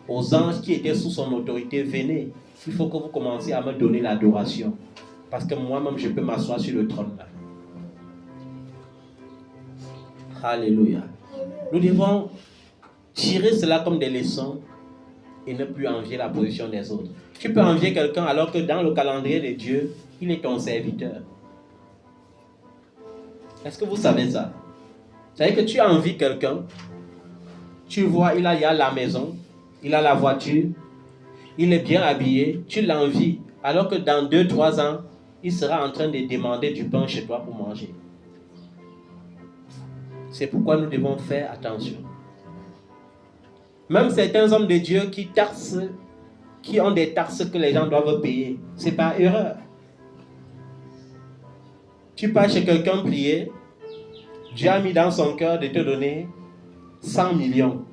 aux anges qui étaient sous son autorité, venez, il faut que vous commenciez à me donner l'adoration. Parce que moi-même, je peux m'asseoir sur le trône là. Alléluia. Nous devons tirer cela comme des leçons et ne plus envier la position des autres. Tu peux envier quelqu'un alors que dans le calendrier de Dieu, il est ton serviteur. Est-ce que vous savez ça? Vous savez que tu envies quelqu'un, tu vois, il a la maison, il a la voiture, il est bien habillé, tu l'envies, alors que dans 2-3 ans, il sera en train de demander du pain chez toi pour manger. C'est pourquoi nous devons faire attention. Même certains hommes de Dieu qui ont des taxes que les gens doivent payer, c'est par erreur. Tu pars chez quelqu'un prier, Dieu a mis dans son cœur de te donner 100 millions.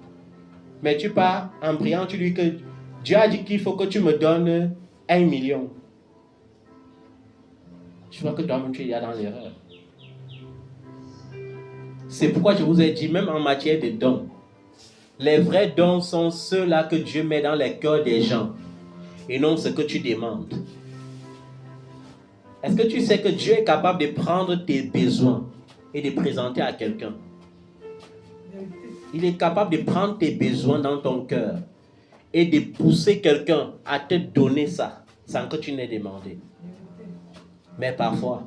Mais tu pars en priant, tu lui dis que Dieu a dit qu'il faut que tu me donnes 1 million. Tu vois que toi-même tu es dans l'erreur. C'est pourquoi je vous ai dit, même en matière de dons, les vrais dons sont ceux-là que Dieu met dans les cœurs des gens et non ce que tu demandes. Est-ce que tu sais que Dieu est capable de prendre tes besoins et de présenter à quelqu'un? Il est capable de prendre tes besoins dans ton cœur et de pousser quelqu'un à te donner ça sans que tu n'aies demandé. Mais parfois,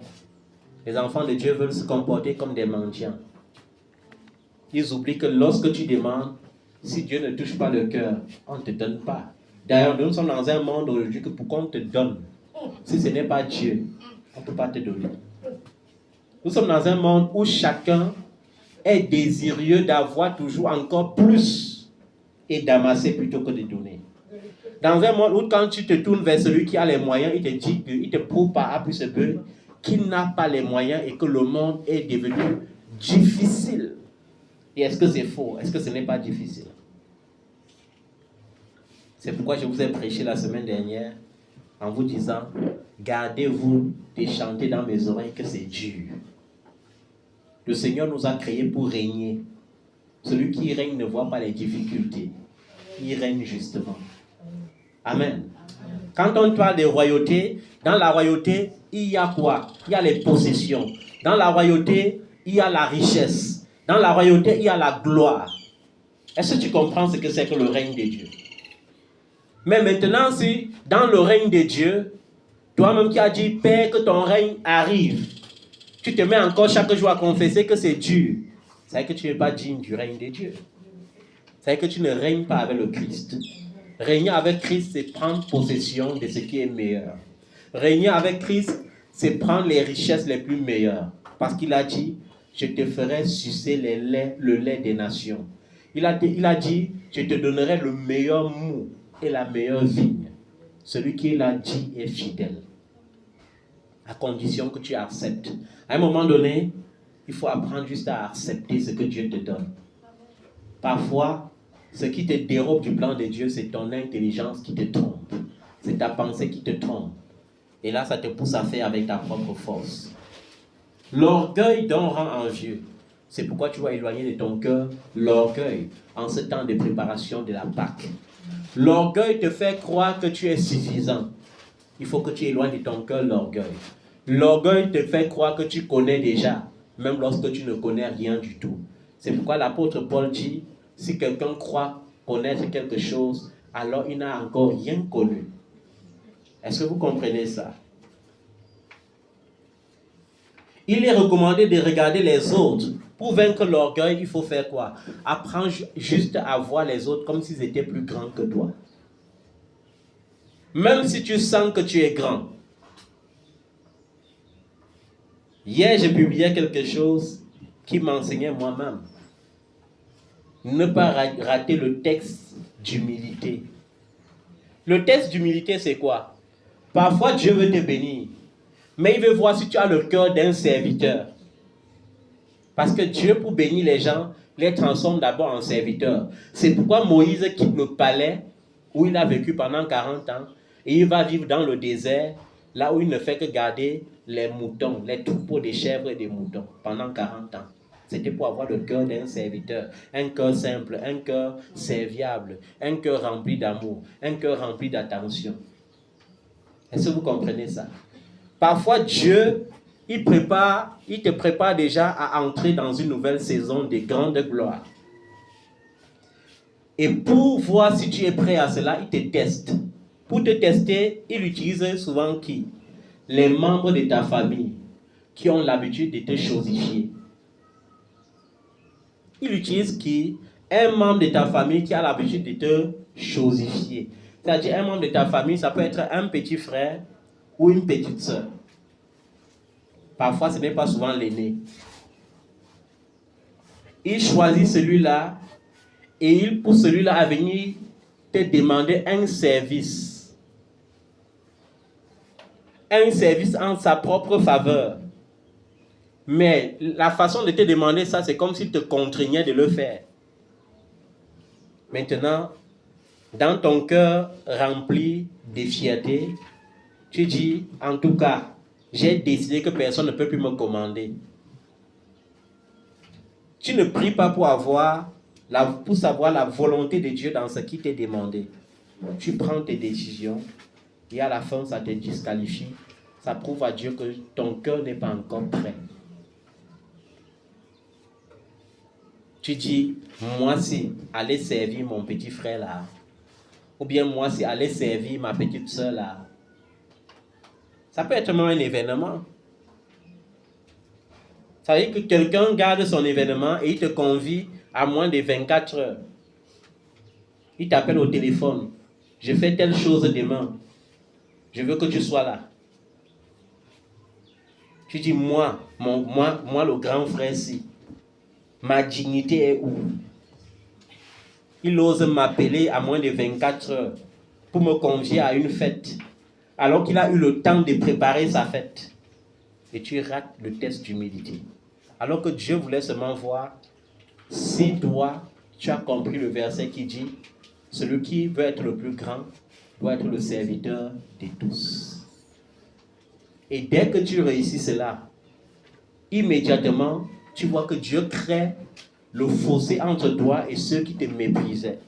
les enfants de Dieu veulent se comporter comme des mendiants. Ils oublient que lorsque tu demandes, si Dieu ne touche pas le cœur, on ne te donne pas. D'ailleurs, nous sommes dans un monde aujourd'hui que pourquoi on te donne? Si ce n'est pas Dieu, on ne peut pas te donner. Nous sommes dans un monde où chacun est désireux d'avoir toujours encore plus et d'amasser plutôt que de donner. Dans un monde où quand tu te tournes vers celui qui a les moyens, il te dit, il te prouve par A plus B qu'il n'a pas les moyens et que le monde est devenu difficile. Et est-ce que c'est faux? Est-ce que ce n'est pas difficile? C'est pourquoi je vous ai prêché la semaine dernière en vous disant, gardez-vous de chanter dans mes oreilles que c'est dur. Le Seigneur nous a créés pour régner. Celui qui règne ne voit pas les difficultés. Il règne justement. Amen. Quand on parle de royauté, dans la royauté, il y a quoi? Il y a les possessions. Dans la royauté, il y a la richesse. Dans la royauté, il y a la gloire. Est-ce que tu comprends ce que c'est que le règne de Dieu? Mais maintenant, si dans le règne de Dieu, toi-même qui as dit, Père, que ton règne arrive, tu te mets encore chaque jour à confesser que c'est dur, c'est que tu n'es pas digne du règne de Dieu. C'est que tu ne règnes pas avec le Christ. Régner avec Christ, c'est prendre possession de ce qui est meilleur. Régner avec Christ, c'est prendre les richesses les plus meilleures. Parce qu'il a dit, je te ferai sucer le lait des nations. Il a dit, je te donnerai le meilleur mou et la meilleure vigne. Celui qui l'a dit est fidèle. À condition que tu acceptes. À un moment donné, il faut apprendre juste à accepter ce que Dieu te donne. Parfois, ce qui te dérobe du plan de Dieu, c'est ton intelligence qui te trompe. C'est ta pensée qui te trompe. Et là, ça te pousse à faire avec ta propre force. L'orgueil donc rend envieux. C'est pourquoi tu dois éloigner de ton cœur l'orgueil en ce temps de préparation de la Pâque. L'orgueil te fait croire que tu es suffisant. Il faut que tu éloignes de ton cœur l'orgueil. L'orgueil te fait croire que tu connais déjà. même lorsque tu ne connais rien du tout. C'est pourquoi l'apôtre Paul dit, si quelqu'un croit connaître quelque chose, alors il n'a encore rien connu. Est-ce que vous comprenez ça? Il est recommandé de regarder les autres. Pour vaincre l'orgueil, il faut faire quoi? Apprendre juste à voir les autres comme s'ils étaient plus grands que toi. Même si tu sens que tu es grand. Hier, j'ai publié quelque chose qui m'enseignait moi-même. Ne pas rater le texte d'humilité. Le texte d'humilité, c'est quoi? Parfois, Dieu veut te bénir, mais il veut voir si tu as le cœur d'un serviteur. Parce que Dieu, pour bénir les gens, les transforme d'abord en serviteurs. C'est pourquoi Moïse quitte le palais où il a vécu pendant 40 ans et il va vivre dans le désert, là où il ne fait que garder les moutons, les troupeaux des chèvres et des moutons pendant 40 ans. C'était pour avoir le cœur d'un serviteur, un cœur simple, un cœur serviable, un cœur rempli d'amour, un cœur rempli d'attention. Est-ce que vous comprenez ça? Parfois, Dieu, il te prépare déjà à entrer dans une nouvelle saison de grande gloire. Et pour voir si tu es prêt à cela, il te teste. Pour te tester, il utilise souvent qui? Les membres de ta famille qui ont l'habitude de te chosifier. Il utilise qui? Un membre de ta famille qui a l'habitude de te chosifier. C'est-à-dire un membre de ta famille, ça peut être un petit frère ou une petite sœur. Parfois, ce n'est pas souvent l'aîné. Il choisit celui-là et il pousse celui-là à venir te demander un service. Un service en sa propre faveur. Mais la façon de te demander ça, c'est comme s'il te contraignait de le faire. Maintenant, dans ton cœur rempli de fierté, tu dis, en tout cas, j'ai décidé que personne ne peut plus me commander. Tu ne pries pas pour savoir la volonté de Dieu dans ce qui t'est demandé. Tu prends tes décisions et à la fin, ça te disqualifie. Ça prouve à Dieu que ton cœur n'est pas encore prêt. Tu dis, moi c'est aller servir mon petit frère là. Ou bien moi c'est aller servir ma petite soeur là. Ça peut être même un événement. Ça veut dire que quelqu'un garde son événement et il te convie à moins de 24 heures. Il t'appelle au téléphone. Je fais telle chose demain. Je veux que tu sois là. Tu dis, moi le grand frère, si. Ma dignité est où? Il ose m'appeler à moins de 24 heures pour me convier à une fête, alors qu'il a eu le temps de préparer sa fête. Et tu rates le test d'humilité. Alors que Dieu voulait seulement voir si toi, tu as compris le verset qui dit, celui qui veut être le plus grand doit être le serviteur de tous. Et dès que tu réussis cela, immédiatement, tu vois que Dieu crée le fossé entre toi et ceux qui te méprisaient.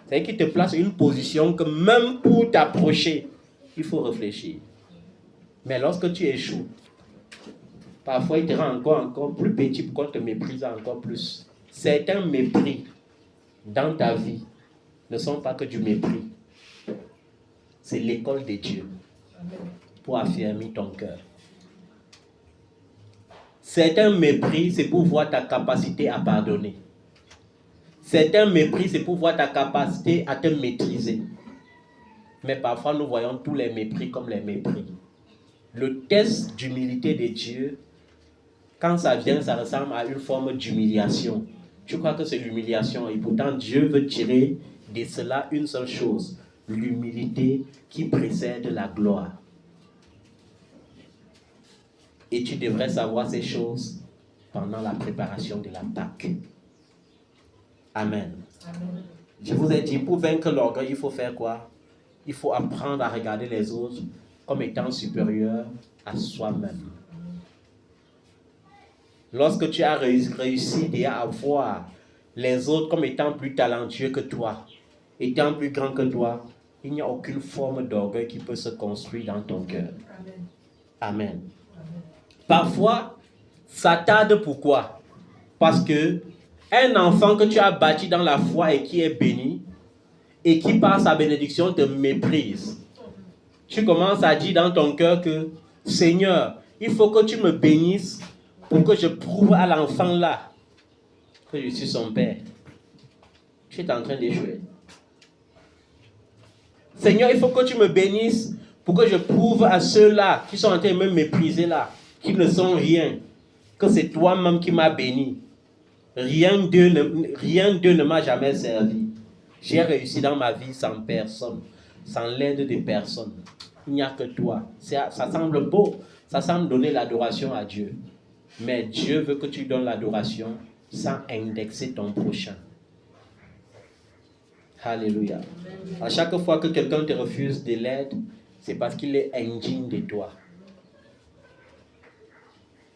C'est-à-dire qu'il te place une position que même pour t'approcher, il faut réfléchir. Mais lorsque tu échoues, parfois il te rend encore plus petit pour qu'on te méprise encore plus. Certains mépris dans ta vie ne sont pas que du mépris. C'est l'école de Dieu pour affermir ton cœur. Certains mépris, c'est pour voir ta capacité à pardonner. Certains mépris, c'est pour voir ta capacité à te maîtriser. Mais parfois, nous voyons tous les mépris comme les mépris. Le test d'humilité de Dieu, quand ça vient, ça ressemble à une forme d'humiliation. Je crois que c'est l'humiliation. Et pourtant, Dieu veut tirer de cela une seule chose. L'humilité qui précède la gloire. Et tu devrais savoir ces choses pendant la préparation de la Pâque. Amen. Amen. Je vous ai dit, pour vaincre l'orgueil, il faut faire quoi? Il faut apprendre à regarder les autres comme étant supérieurs à soi-même. Lorsque tu as réussi déjà à voir les autres comme étant plus talentueux que toi, étant plus grands que toi, il n'y a aucune forme d'orgueil qui peut se construire dans ton cœur. Amen. Amen. Parfois, Ça tarde pourquoi? Parce que un enfant que tu as bâti dans la foi et qui est béni, et qui par sa bénédiction te méprise. Tu commences à dire dans ton cœur que Seigneur, il faut que tu me bénisses pour que je prouve à l'enfant là que je suis son père. Tu es en train d'échouer. Seigneur, il faut que tu me bénisses pour que je prouve à ceux-là qui sont en train de me mépriser là, qui ne sont rien, que c'est toi-même qui m'as béni. Rien d'eux ne m'a jamais servi. J'ai réussi dans ma vie sans personne, sans l'aide de personne. Il n'y a que toi. Ça semble beau, ça semble donner l'adoration à Dieu. Mais Dieu veut que tu donnes l'adoration sans indexer ton prochain. Alléluia. À chaque fois que quelqu'un te refuse de l'aide, c'est parce qu'il est indigne de toi.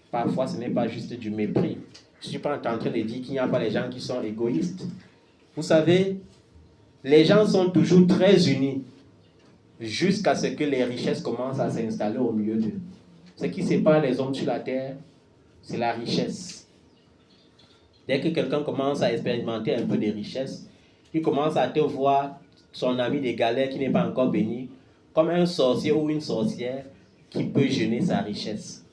Parfois, ce n'est pas juste du mépris. Je ne suis pas en train de dire qu'il n'y a pas les gens qui sont égoïstes. Vous savez, les gens sont toujours très unis jusqu'à ce que les richesses commencent à s'installer au milieu d'eux. Ce qui sépare les hommes sur la terre, c'est la richesse. Dès que quelqu'un commence à expérimenter un peu de richesse, il commence à te voir, son ami des galères qui n'est pas encore béni, comme un sorcier ou une sorcière qui peut jeûner sa richesse.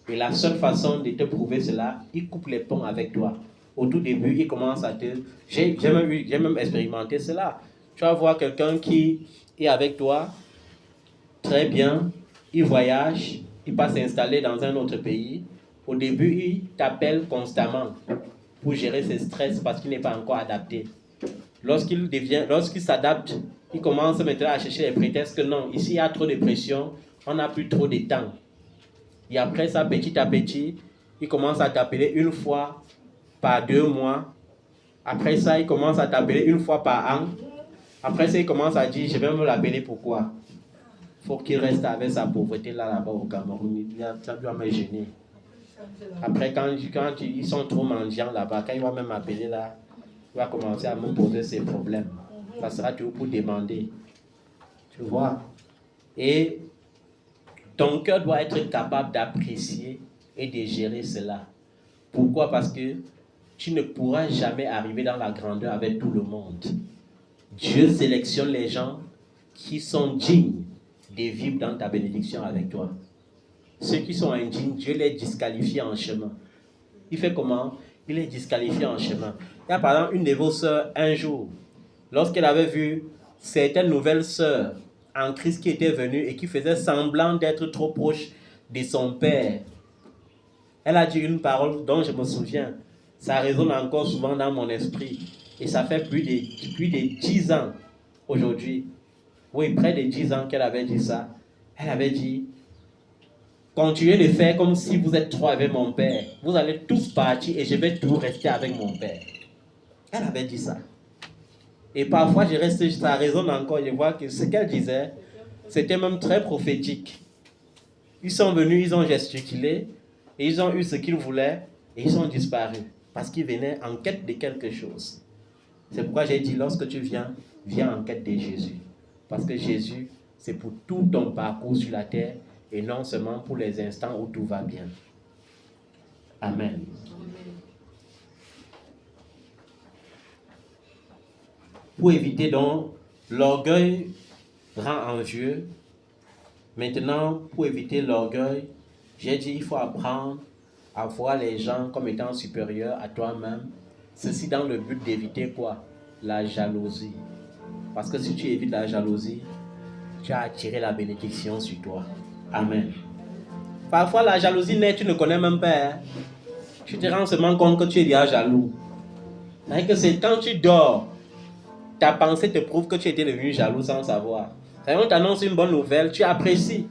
Et la seule façon de te prouver cela, il coupe les ponts avec toi. Au tout début, il commence à te... J'ai même expérimenté cela. Tu vas voir quelqu'un qui est avec toi, très bien, il voyage, il passe s'installer dans un autre pays. Au début, il t'appelle constamment pour gérer ses stress parce qu'il n'est pas encore adapté. Lorsqu'il s'adapte, il commence maintenant à chercher les prétextes que non, ici il y a trop de pression, on n'a plus trop de temps. Et après ça, petit à petit, il commence à t'appeler une fois par 2 mois. Après ça, il commence à t'appeler une fois par an. Après ça, il commence à dire, je vais me l'appeler pourquoi? Il faut qu'il reste avec sa pauvreté là-bas au Cameroun. Ça doit me gêner. Après, quand ils sont trop mendiants là-bas, quand il va même m'appeler là, il va commencer à me poser ses problèmes. Ça sera toujours pour demander. Tu vois? Et ton cœur doit être capable d'apprécier et de gérer cela. Pourquoi? Parce que tu ne pourras jamais arriver dans la grandeur avec tout le monde. Dieu sélectionne les gens qui sont dignes de vivre dans ta bénédiction avec toi. Ceux qui sont indignes, Dieu les disqualifie en chemin. Il fait comment? Il les disqualifie en chemin. Il y a par exemple une de vos sœurs, un jour, lorsqu'elle avait vu certaines nouvelles sœurs en Christ qui étaient venues et qui faisaient semblant d'être trop proches de son père, elle a dit une parole dont je me souviens. Ça résonne encore souvent dans mon esprit. Et ça fait plus de 10 ans aujourd'hui. Oui, près de 10 ans qu'elle avait dit ça. Elle avait dit, continuez de faire comme si vous êtes 3 avec mon père. Vous allez tous partir et je vais tout rester avec mon père. Elle avait dit ça. Et parfois, je reste, ça résonne encore. Je vois que ce qu'elle disait, c'était même très prophétique. Ils sont venus, ils ont gesticulé, et ils ont eu ce qu'ils voulaient, et ils ont disparu. Parce qu'ils venaient en quête de quelque chose. C'est pourquoi j'ai dit, lorsque tu viens en quête de Jésus. Parce que Jésus, c'est pour tout ton parcours sur la terre, et non seulement pour les instants où tout va bien. Amen. Pour éviter donc l'orgueil rend envieux. Maintenant, pour éviter l'orgueil, j'ai dit il faut apprendre à voir les gens comme étant supérieurs à toi-même. Ceci dans le but d'éviter quoi? La jalousie. Parce que si tu évites la jalousie, tu as attiré la bénédiction sur toi. Amen. Parfois, la jalousie naît, tu ne connais même pas. Hein? Tu te rends seulement compte que tu es déjà jaloux. C'est-à-dire que c'est quand tu dors, ta pensée te prouve que tu étais devenu jaloux sans savoir. C'est-à-dire qu'on t'annonce une bonne nouvelle, tu apprécies.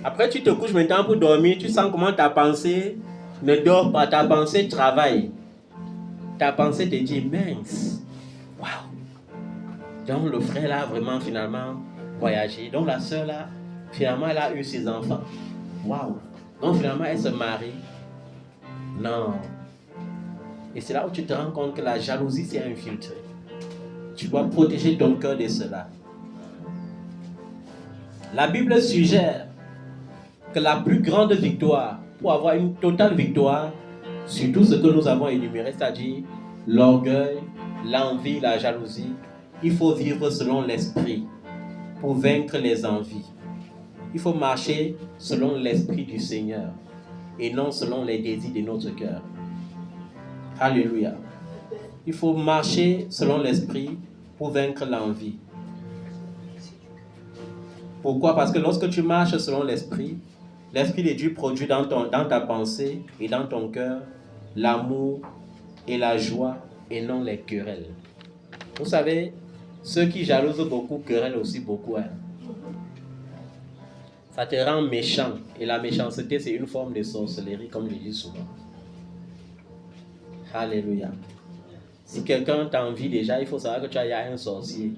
Après, tu te couches maintenant pour dormir, tu sens comment ta pensée ne dort pas, ta pensée travaille. Ta pensée te dit, mince, waouh. Donc le frère là a vraiment finalement voyagé. Donc la soeur là, finalement elle a eu ses enfants. Waouh. Donc finalement elle se marie. Non. Et c'est là où tu te rends compte que la jalousie s'est infiltrée. Tu dois protéger ton cœur de cela. La Bible suggère que la plus grande victoire pour avoir une totale victoire sur tout ce que nous avons énuméré, c'est-à-dire l'orgueil, l'envie, la jalousie, il faut vivre selon l'esprit pour vaincre les envies. Il faut marcher selon l'esprit du Seigneur et non selon les désirs de notre cœur. Alléluia. Il faut marcher selon l'esprit pour vaincre l'envie. Pourquoi? Parce que lorsque tu marches selon l'esprit de Dieu produit dans ta pensée et dans ton cœur l'amour et la joie et non les querelles. Vous savez, ceux qui jalousent beaucoup querellent aussi beaucoup. Hein? Ça te rend méchant. Et la méchanceté, c'est une forme de sorcellerie, comme je dis souvent. Alléluia. Si quelqu'un t'envie déjà, il faut savoir que tu as un sorcier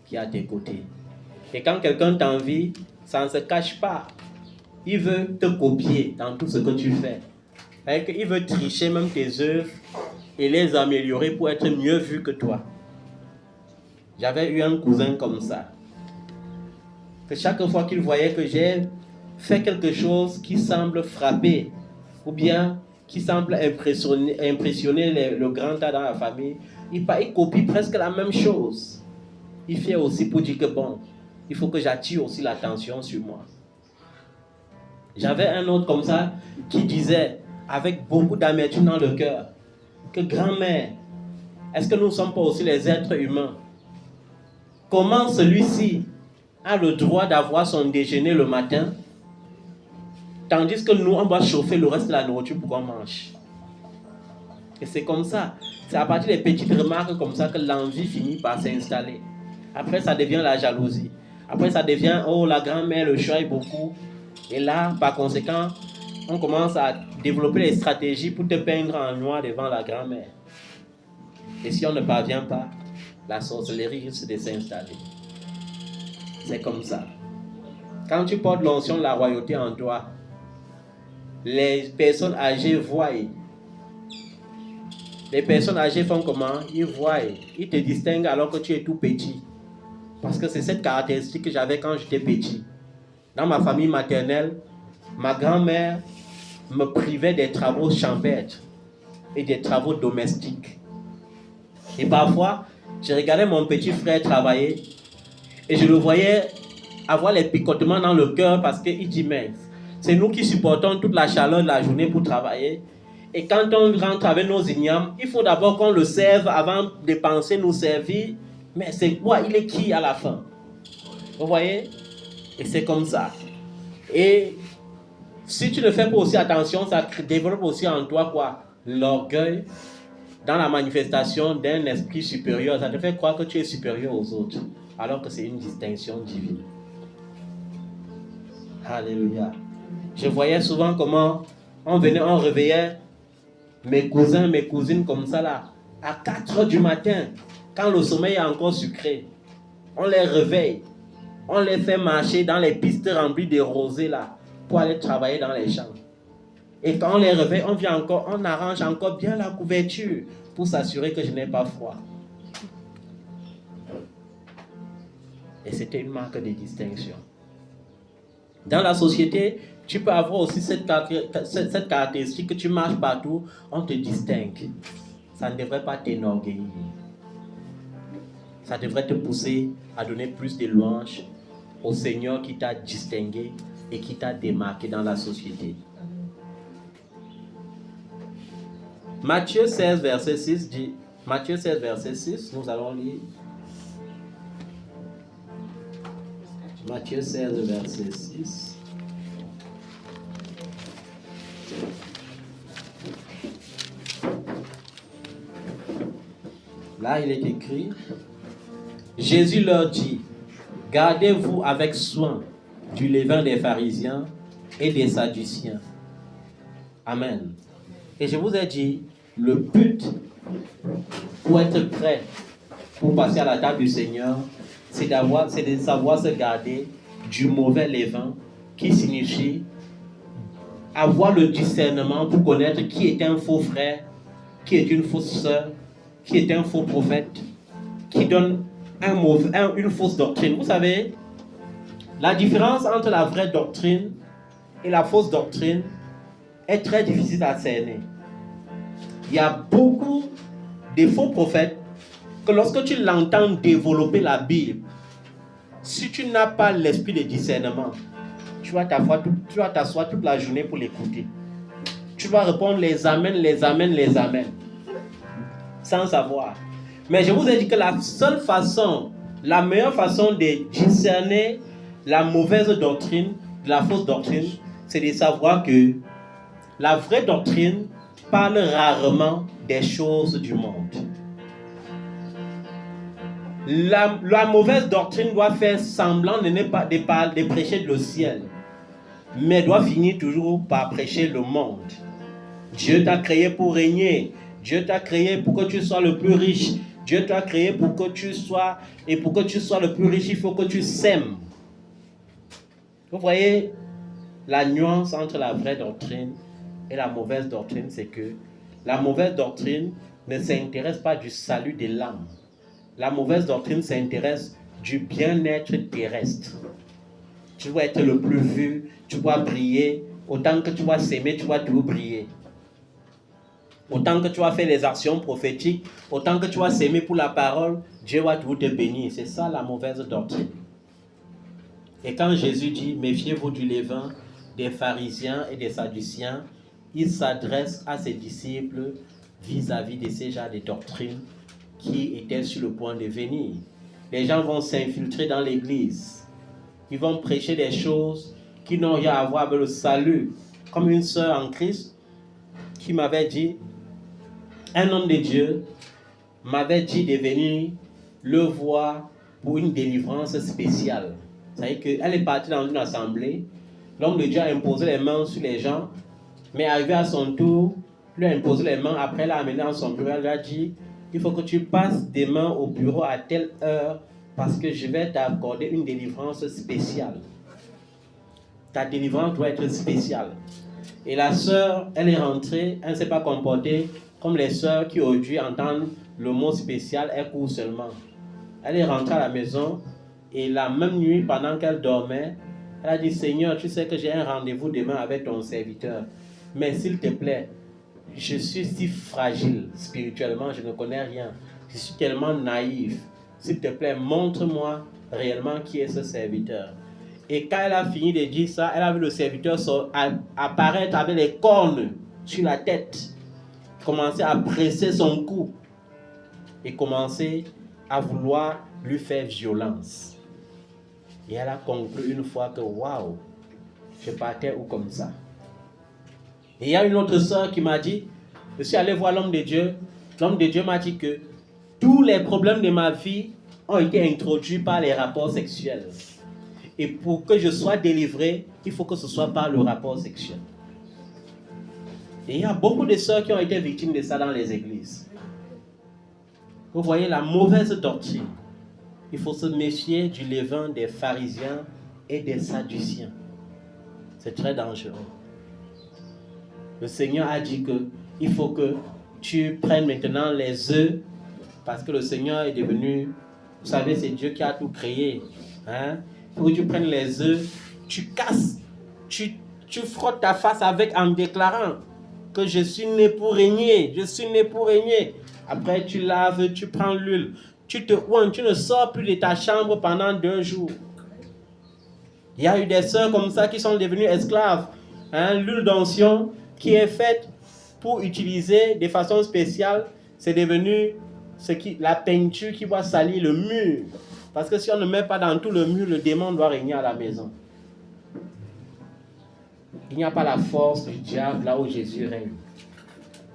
qui est à tes côtés. Et quand quelqu'un t'envie, ça ne se cache pas. Il veut te copier dans tout ce que tu fais. Il veut tricher même tes œuvres et les améliorer pour être mieux vu que toi. J'avais eu un cousin comme ça. Que chaque fois qu'il voyait que j'ai fait quelque chose qui semble frapper ou bien qui semble impressionner le grand tas dans la famille, il copie presque la même chose. Il fait aussi pour dire que bon, il faut que j'attire aussi l'attention sur moi. J'avais un autre comme ça qui disait, avec beaucoup d'amertume dans le cœur, que grand-mère, est-ce que nous ne sommes pas aussi les êtres humains? Comment celui-ci a le droit d'avoir son déjeuner le matin, tandis que nous, on doit chauffer le reste de la nourriture pour qu'on mange? Et c'est comme ça. C'est à partir des petites remarques comme ça que l'envie finit par s'installer. Après, ça devient la jalousie. Après, ça devient, oh, la grand-mère le choye beaucoup. Et là, par conséquent, on commence à développer les stratégies pour te peindre en noir devant la grand-mère. Et si on ne parvient pas, la sorcellerie risque de s'installer. C'est comme ça. Quand tu portes l'onction de la royauté en toi, les personnes âgées voient. Les personnes âgées font comment? Ils voient. Ils te distinguent alors que tu es tout petit. Parce que c'est cette caractéristique que j'avais quand j'étais petit. Dans ma famille maternelle, ma grand-mère me privait des travaux champêtres et des travaux domestiques. Et parfois, je regardais mon petit frère travailler et je le voyais avoir les picotements dans le cœur parce qu'il dit, mais c'est nous qui supportons toute la chaleur de la journée pour travailler. Et quand on rentre avec nos ignames, il faut d'abord qu'on le serve avant de penser nous servir. Mais c'est quoi? Il est qui à la fin? Vous voyez? Et c'est comme ça. Et si tu ne fais pas aussi attention, ça développe aussi en toi quoi? L'orgueil dans la manifestation d'un esprit supérieur. Ça te fait croire que tu es supérieur aux autres, alors que c'est une distinction divine. Alléluia. Je voyais souvent comment on réveillait mes cousins, mes cousines comme ça là, à 4 heures du matin, quand le sommeil est encore sucré. On les réveille, on les fait marcher dans les pistes remplies de rosées là, pour aller travailler dans les champs. Et quand on les réveille, on arrange encore bien la couverture pour s'assurer que je n'ai pas froid. Et c'était une marque de distinction. Dans la société, tu peux avoir aussi cette caractéristique que tu marches partout, on te distingue. Ça ne devrait pas t'énorgueillir. Ça devrait te pousser à donner plus de louanges au Seigneur qui t'a distingué et qui t'a démarqué dans la société. Matthieu 16, verset 6 dit, Matthieu 16, verset 6, nous allons lire. Matthieu 16, verset 6. Là, il est écrit, Jésus leur dit, gardez-vous avec soin du levain des pharisiens et des sadduciens. Amen. Et je vous ai dit, le but pour être prêt pour passer à la table du Seigneur, c'est de savoir se garder du mauvais levain, qui signifie avoir le discernement pour connaître qui est un faux frère, qui est une fausse sœur, qui est un faux prophète, qui donne une fausse doctrine. Vous savez, la différence entre la vraie doctrine et la fausse doctrine est très difficile à cerner. Il y a beaucoup de faux prophètes que lorsque tu l'entends développer la Bible, si tu n'as pas l'esprit de discernement, tu vas t'asseoir toute la journée pour l'écouter. Tu vas répondre les amens, les amens, les amens, sans savoir. Mais je vous ai dit que la seule façon, la meilleure façon de discerner la mauvaise doctrine, la fausse doctrine, c'est de savoir que la vraie doctrine parle rarement des choses du monde. La mauvaise doctrine doit faire semblant de prêcher le ciel, mais doit finir toujours par prêcher le monde. Dieu t'a créé pour régner. Dieu t'a créé pour que tu sois le plus riche. Dieu t'a créé pour que tu sois, et pour que tu sois le plus riche, il faut que tu sèmes. Vous voyez la nuance entre la vraie doctrine et la mauvaise doctrine, c'est que la mauvaise doctrine ne s'intéresse pas du salut de l'âme. La mauvaise doctrine s'intéresse du bien-être terrestre. Tu vas être le plus vu, tu vas briller. Autant que tu vas s'aimer, tu vas toujours briller. Autant que tu vas faire les actions prophétiques, autant que tu vas s'aimer pour la parole, Dieu va toujours te bénir. C'est ça la mauvaise doctrine. Et quand Jésus dit, méfiez-vous du levain des pharisiens et des sadduciens, il s'adresse à ses disciples vis-à-vis de ces genres de doctrines qui étaient sur le point de venir. Les gens vont s'infiltrer dans l'église. Ils vont prêcher des choses qui n'ont rien à voir avec le salut. Comme une sœur en Christ qui m'avait dit, un homme de Dieu m'avait dit de venir le voir pour une délivrance spéciale. C'est-à-dire qu'elle est partie dans une assemblée, l'homme de Dieu a imposé les mains sur les gens, mais arrivé à son tour, lui a imposé les mains, après l'a amené dans son bureau, elle lui a dit, il faut que tu passes des mains au bureau à telle heure, parce que je vais t'accorder une délivrance spéciale. Ta délivrance doit être spéciale. Et la sœur, elle est rentrée, elle ne s'est pas comportée comme les sœurs qui aujourd'hui entendent le mot spécial, elle court seulement. Elle est rentrée à la maison et la même nuit, pendant qu'elle dormait, elle a dit, Seigneur, tu sais que j'ai un rendez-vous demain avec ton serviteur. Mais s'il te plaît, je suis si fragile spirituellement, je ne connais rien. Je suis tellement naïf. S'il te plaît, montre-moi réellement qui est ce serviteur. Et quand elle a fini de dire ça, elle a vu le serviteur apparaître avec les cornes sur la tête, commencer à presser son cou et commencer à vouloir lui faire violence. Et elle a conclu une fois que waouh, je partais où comme ça. Et il y a une autre sœur qui m'a dit, je suis allé voir l'homme de Dieu. L'homme de Dieu m'a dit que tous les problèmes de ma vie ont été introduits par les rapports sexuels. Et pour que je sois délivré, il faut que ce soit par le rapport sexuel. Et il y a beaucoup de sœurs qui ont été victimes de ça dans les églises. Vous voyez la mauvaise doctrine. Il faut se méfier du levain des pharisiens et des sadduciens. C'est très dangereux. Le Seigneur a dit que il faut que tu prennes maintenant les œufs, parce que le Seigneur est devenu, vous savez, c'est Dieu qui a tout créé. Hein? Il faut que tu prennes les œufs, tu casses, tu frottes ta face avec en déclarant que je suis né pour régner, je suis né pour régner. Après tu laves, tu prends l'huile, tu te oins, tu ne sors plus de ta chambre pendant 2 jours. Il y a eu des sœurs comme ça qui sont devenues esclaves. Hein? L'huile d'onction qui est faite pour utiliser de façon spéciale, c'est devenu la peinture qui va salir le mur. Parce que si on ne met pas dans tout le mur, le démon doit régner à la maison. Il n'y a pas la force du diable là où Jésus règne.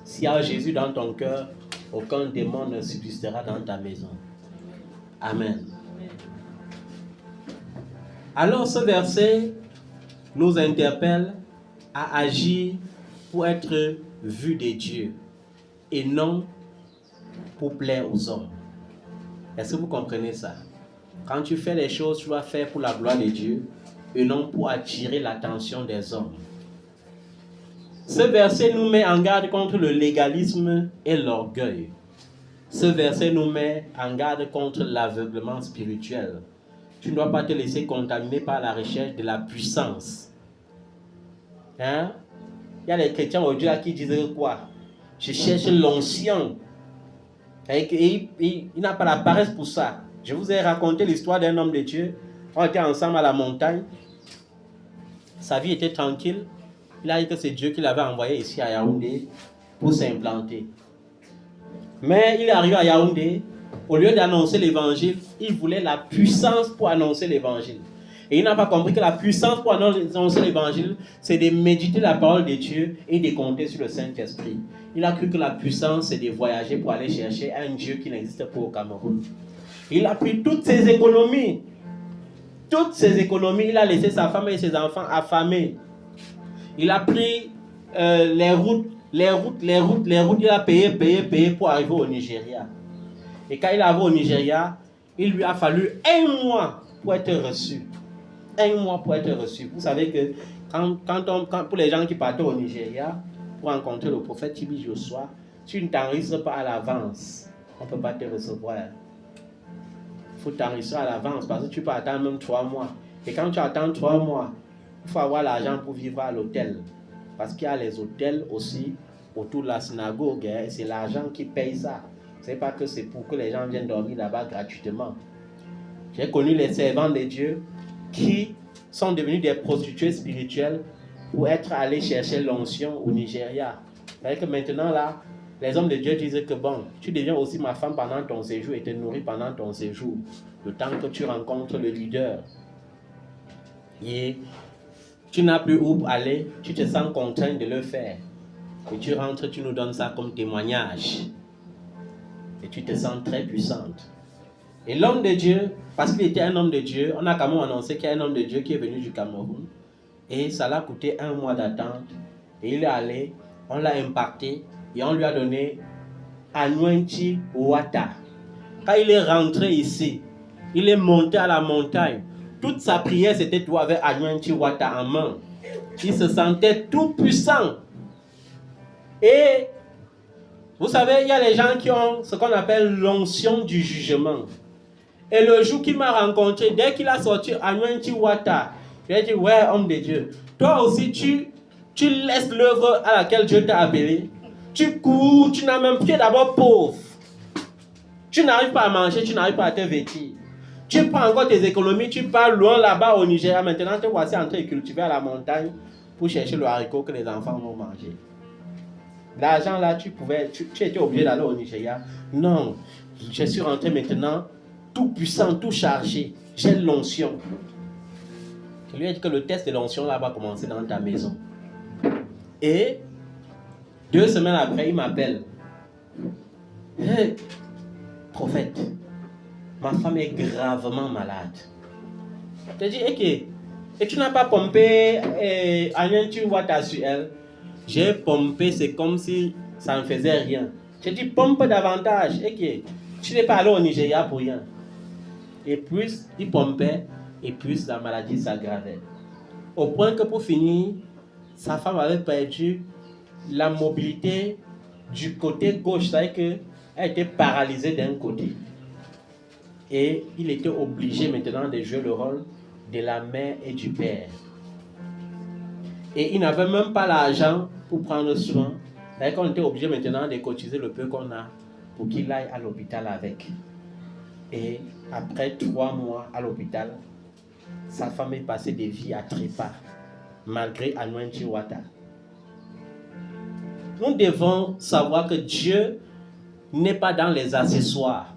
S'il y a Jésus dans ton cœur, aucun démon ne subsistera dans ta maison. Amen. Alors ce verset nous interpelle à agir pour être vu de Dieu et non pour plaire aux hommes. Est-ce que vous comprenez ça? Quand tu fais les choses, tu dois faire pour la gloire de Dieu et non pour attirer l'attention des hommes. Ce verset nous met en garde contre le légalisme et l'orgueil. Ce verset nous met en garde contre l'aveuglement spirituel. Tu ne dois pas te laisser contaminer par la recherche de la puissance. Hein? Il y a les chrétiens aujourd'hui qui disent quoi? Je cherche l'onction. Et il n'a pas la paresse pour ça. Je vous ai raconté l'histoire d'un homme de Dieu. On était ensemble à la montagne. Sa vie était tranquille. Il a dit que c'est Dieu qui l'avait envoyé ici à Yaoundé pour s'implanter. Mais il est arrivé à Yaoundé. Au lieu d'annoncer l'évangile, il voulait la puissance pour annoncer l'évangile. Et il n'a pas compris que la puissance pour annoncer l'évangile, c'est de méditer la parole de Dieu et de compter sur le Saint-Esprit. Il a cru que la puissance, c'est de voyager pour aller chercher un Dieu qui n'existe pas au Cameroun. Il a pris toutes ses économies. Toutes ses économies, il a laissé sa femme et ses enfants affamés. Il a pris les routes, il a payé pour arriver au Nigeria. Et quand il est arrivé au Nigeria, il lui a fallu 1 mois pour être reçu. 1 mois pour être reçu. Vous savez que pour les gens qui partent au Nigeria, pour rencontrer le prophète Tibi Joshua, tu ne t'enregistres pas à l'avance. On ne peut pas te recevoir. Il faut t'enregistrer à l'avance parce que tu peux attendre même 3 mois. Et quand tu attends 3 mois, il faut avoir l'argent pour vivre à l'hôtel. Parce qu'il y a les hôtels aussi autour de la synagogue. Et c'est l'argent qui paye ça. Ce n'est pas que c'est pour que les gens viennent dormir là-bas gratuitement. J'ai connu les servants de Dieu qui sont devenus des prostituées spirituelles pour être allés chercher l'onction au Nigeria. C'est-à-dire que maintenant là, les hommes de Dieu disent que bon, tu deviens aussi ma femme pendant ton séjour et te nourris pendant ton séjour, le temps que tu rencontres le leader. Et tu n'as plus où aller, tu te sens contraint de le faire. Et tu rentres, tu nous donnes ça comme témoignage. Et tu te sens très puissante. Et l'homme de Dieu, parce qu'il était un homme de Dieu, on a quand même annoncé qu'il y a un homme de Dieu qui est venu du Cameroun. Et ça l'a coûté 1 mois d'attente. Et il est allé, on l'a impacté et on lui a donné Anouenchi Ouata. Quand il est rentré ici, il est monté à la montagne. Toute sa prière, c'était tout avec Anouenchi Ouata en main. Il se sentait tout puissant. Et vous savez, il y a les gens qui ont ce qu'on appelle l'onction du jugement. Et le jour qu'il m'a rencontré, dès qu'il a sorti Anouenchi Ouata, j'ai dit, ouais, homme de Dieu, toi aussi, tu laisses l'œuvre à laquelle Dieu t'a appelé. Tu cours, tu n'as même pied d'abord pauvre. Tu n'arrives pas à manger, tu n'arrives pas à te vêtir. Tu prends encore tes économies, tu pars loin là-bas au Nigeria. Maintenant, te voici en train de cultiver à la montagne pour chercher le haricot que les enfants vont manger. L'argent là, tu étais obligé d'aller au Nigeria. Non, je suis rentré maintenant tout puissant, tout chargé. J'ai l'onction. Je lui ai dit que le test de l'onction là va commencer dans ta maison. Et 2 semaines après, il m'appelle. Hey, prophète, ma femme est gravement malade. Je dis, ok, et tu n'as pas pompé Anouenchi Ouata sur elle? J'ai pompé, c'est comme si ça ne faisait rien. J'ai dit, pompe davantage. Ok, tu n'es pas allé au Nigeria pour rien. Et plus il pompait, et plus la maladie s'aggravait. Au point que pour finir, sa femme avait perdu la mobilité du côté gauche. C'est-à-dire qu'elle était paralysée d'un côté. Et il était obligé maintenant de jouer le rôle de la mère et du père. Et il n'avait même pas l'argent pour prendre soin. C'est-à-dire qu'on était obligé maintenant de cotiser le peu qu'on a pour qu'il aille à l'hôpital avec. Et après 3 mois à l'hôpital, sa femme est passée de vie à trépas, malgré Anouenchi Ouata. Nous devons savoir que Dieu n'est pas dans les accessoires.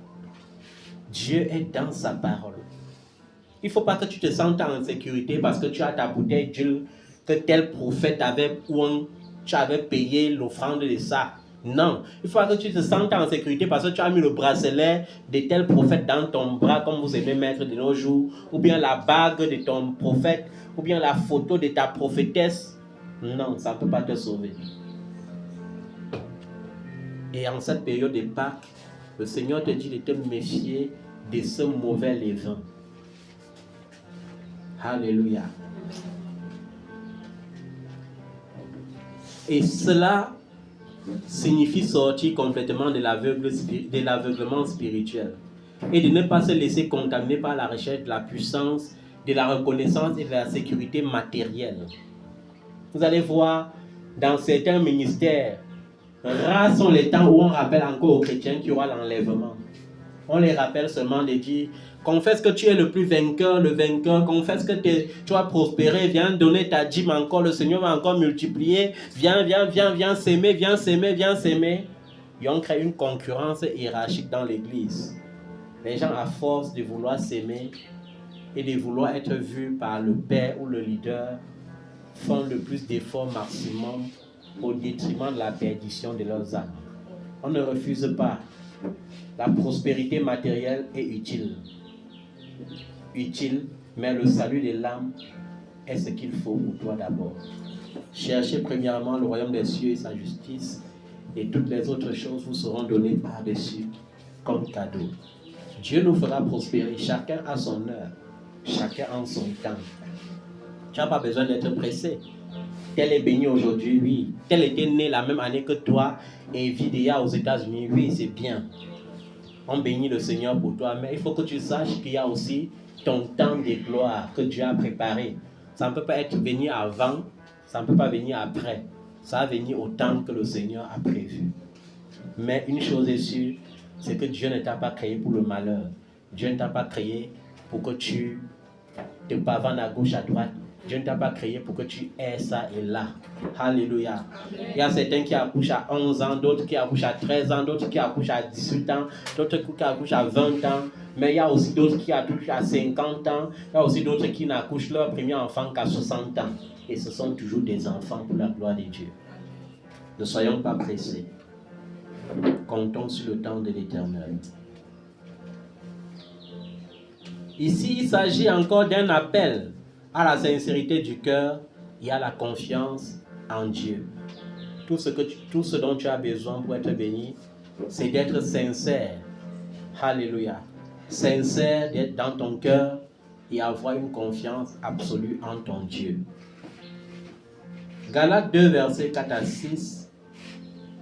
Dieu est dans sa parole. Il ne faut pas que tu te sentes en sécurité parce que tu as ta bouteille d'huile que tel prophète avait ou tu avais payé l'offrande de ça. Non, il faut que tu te sentes en sécurité parce que tu as mis le bracelet de tel prophète dans ton bras comme vous aimez mettre de nos jours, ou bien la bague de ton prophète, ou bien la photo de ta prophétesse. Non, ça ne peut pas te sauver. Et en cette période de Pâques, le Seigneur te dit de te méfier de ce mauvais levain. Alléluia. Et cela signifie sortir complètement de l'aveuglement spirituel et de ne pas se laisser contaminer par la recherche de la puissance, de la reconnaissance et de la sécurité matérielle. Vous allez voir, dans certains ministères, rares sont les temps où on rappelle encore aux chrétiens qu'il y aura l'enlèvement. On les rappelle seulement de dire, confesse que tu es le plus vainqueur, le vainqueur, confesse que tu as prospéré, viens donner ta dîme encore, le Seigneur va encore multiplier, viens s'aimer, viens s'aimer, viens s'aimer. Et on crée une concurrence hiérarchique dans l'église. Les gens, à force de vouloir s'aimer et de vouloir être vus par le père ou le leader, font le plus d'efforts maximum au détriment de la perdition de leurs âmes. On ne refuse pas. La prospérité matérielle est utile. Utile, mais le salut de l'âme est ce qu'il faut pour toi d'abord. Cherchez premièrement le royaume des cieux et sa justice, et toutes les autres choses vous seront données par-dessus comme cadeau. Dieu nous fera prospérer, chacun à son heure, chacun en son temps. Tu n'as pas besoin d'être pressé. Tel est béni aujourd'hui, oui. Tel était né la même année que toi et vit déjà aux États-Unis, oui, c'est bien. On bénit le Seigneur pour toi, mais il faut que tu saches qu'il y a aussi ton temps de gloire que Dieu a préparé. Ça ne peut pas être venu avant, ça ne peut pas venir après. Ça va venir au temps que le Seigneur a prévu. Mais une chose est sûre, c'est que Dieu ne t'a pas créé pour le malheur. Dieu ne t'a pas créé pour que tu te pavanes à gauche, à droite. Dieu ne t'a pas créé pour que tu aies ça et là. Alléluia. Il y a certains qui accouchent à 11 ans, d'autres qui accouchent à 13 ans, d'autres qui accouchent à 18 ans, d'autres qui accouchent à 20 ans. Mais il y a aussi d'autres qui accouchent à 50 ans. Il y a aussi d'autres qui n'accouchent leur premier enfant qu'à 60 ans. Et ce sont toujours des enfants pour la gloire de Dieu. Ne soyons pas pressés. Comptons sur le temps de l'Éternel. Ici, il s'agit encore d'un appel à la sincérité du cœur et à la confiance en Dieu. Tout ce dont tu as besoin pour être béni, c'est d'être sincère. Alléluia. Sincère d'être dans ton cœur et avoir une confiance absolue en ton Dieu. Galates 2, versets 4 à 6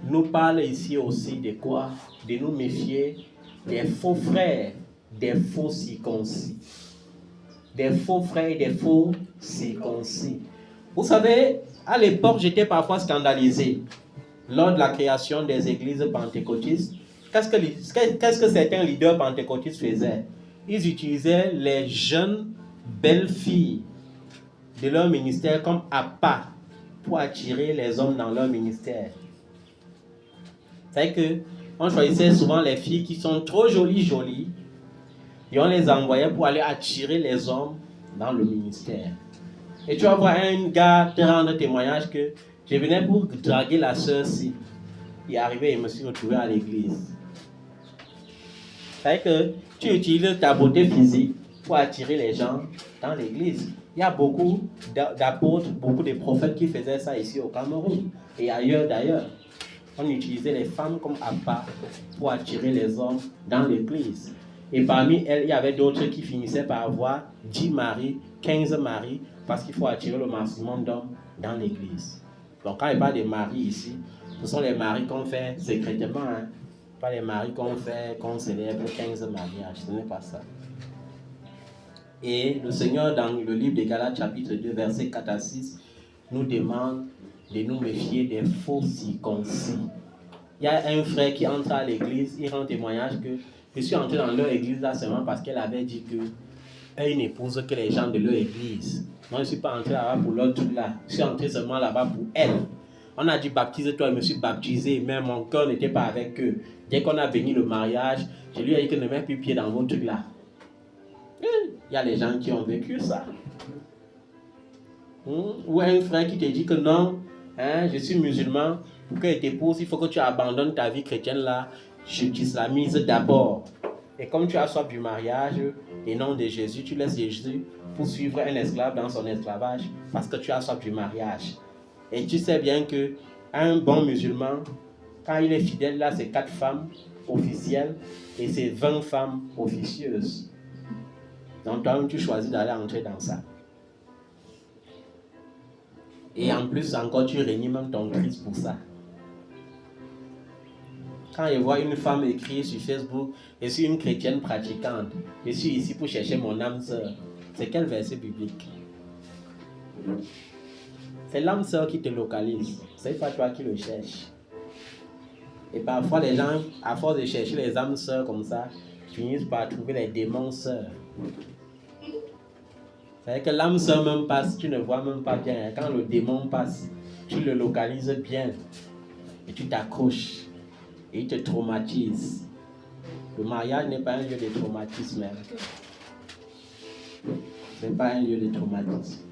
nous parle ici aussi de quoi? De nous méfier des faux frères, des faux circoncis. Des faux frères et des faux circoncis. Vous savez, à l'époque, j'étais parfois scandalisé. Lors de la création des églises pentecôtistes, qu'est-ce que certains leaders pentecôtistes faisaient? Ils utilisaient les jeunes belles filles de leur ministère comme appât pour attirer les hommes dans leur ministère. C'est que on choisissait souvent les filles qui sont trop jolies et on les envoyait pour aller attirer les hommes dans le ministère. Et tu vas voir un gars te rendre témoignage que je venais pour draguer la sœur-ci. Il est arrivé et me suis retrouvé à l'église. C'est que tu utilises ta beauté physique pour attirer les gens dans l'église. Il y a beaucoup d'apôtres, beaucoup de prophètes qui faisaient ça ici au Cameroun et ailleurs d'ailleurs. On utilisait les femmes comme appât pour attirer les hommes dans l'église. Et parmi elles, il y avait d'autres qui finissaient par avoir 10 maris, 15 maris, parce qu'il faut attirer le maximum d'hommes dans l'église. Donc quand il parle des maris ici, ce sont les maris qu'on fait secrètement, hein? Pas les maris qu'on célèbre 15 mariages, ce n'est pas ça. Et le Seigneur, dans le livre de Galates, chapitre 2, versets 4 à 6, nous demande de nous méfier des faux circoncis. Il y a un frère qui entre à l'église, il rend témoignage que je suis entré dans leur église là seulement parce qu'elle avait dit qu'elle n'épouse que les gens de leur église. Moi, je ne suis pas entré là-bas pour leur truc là. Je suis entré seulement là-bas pour elle. On a dit baptise-toi, je me suis baptisé, mais mon cœur n'était pas avec eux. Dès qu'on a béni le mariage, je lui ai dit que ne mets plus pied dans vos trucs là. Il y a les gens qui ont vécu ça. Ou un frère qui te dit que non, je suis musulman, pour que t'épouses, il faut que tu abandonnes ta vie chrétienne là, je t'islamise d'abord. Et comme tu as soif du mariage, au nom de Jésus, tu laisses Jésus pour suivre un esclave dans son esclavage parce que tu as soif du mariage. Et tu sais bien que un bon musulman, quand il est fidèle, là, c'est 4 femmes officielles et c'est 20 femmes officieuses. Donc toi, tu choisis d'aller entrer dans ça. Et en plus, encore, tu réunis même ton Christ pour ça. Quand je vois une femme écrire sur Facebook, je suis une chrétienne pratiquante, je suis ici pour chercher mon âme sœur, c'est quel verset biblique? C'est l'âme sœur qui te localise. C'est pas toi qui le cherches. Et parfois, les gens, à force de chercher les âmes sœurs comme ça, finissent par trouver les démons sœurs. C'est-à-dire que l'âme sœur même passe, tu ne vois même pas bien. Quand le démon passe, tu le localises bien. Et tu t'accroches. Et il te traumatise. Le mariage n'est pas un lieu de traumatisme. Ce n'est pas un lieu de traumatisme.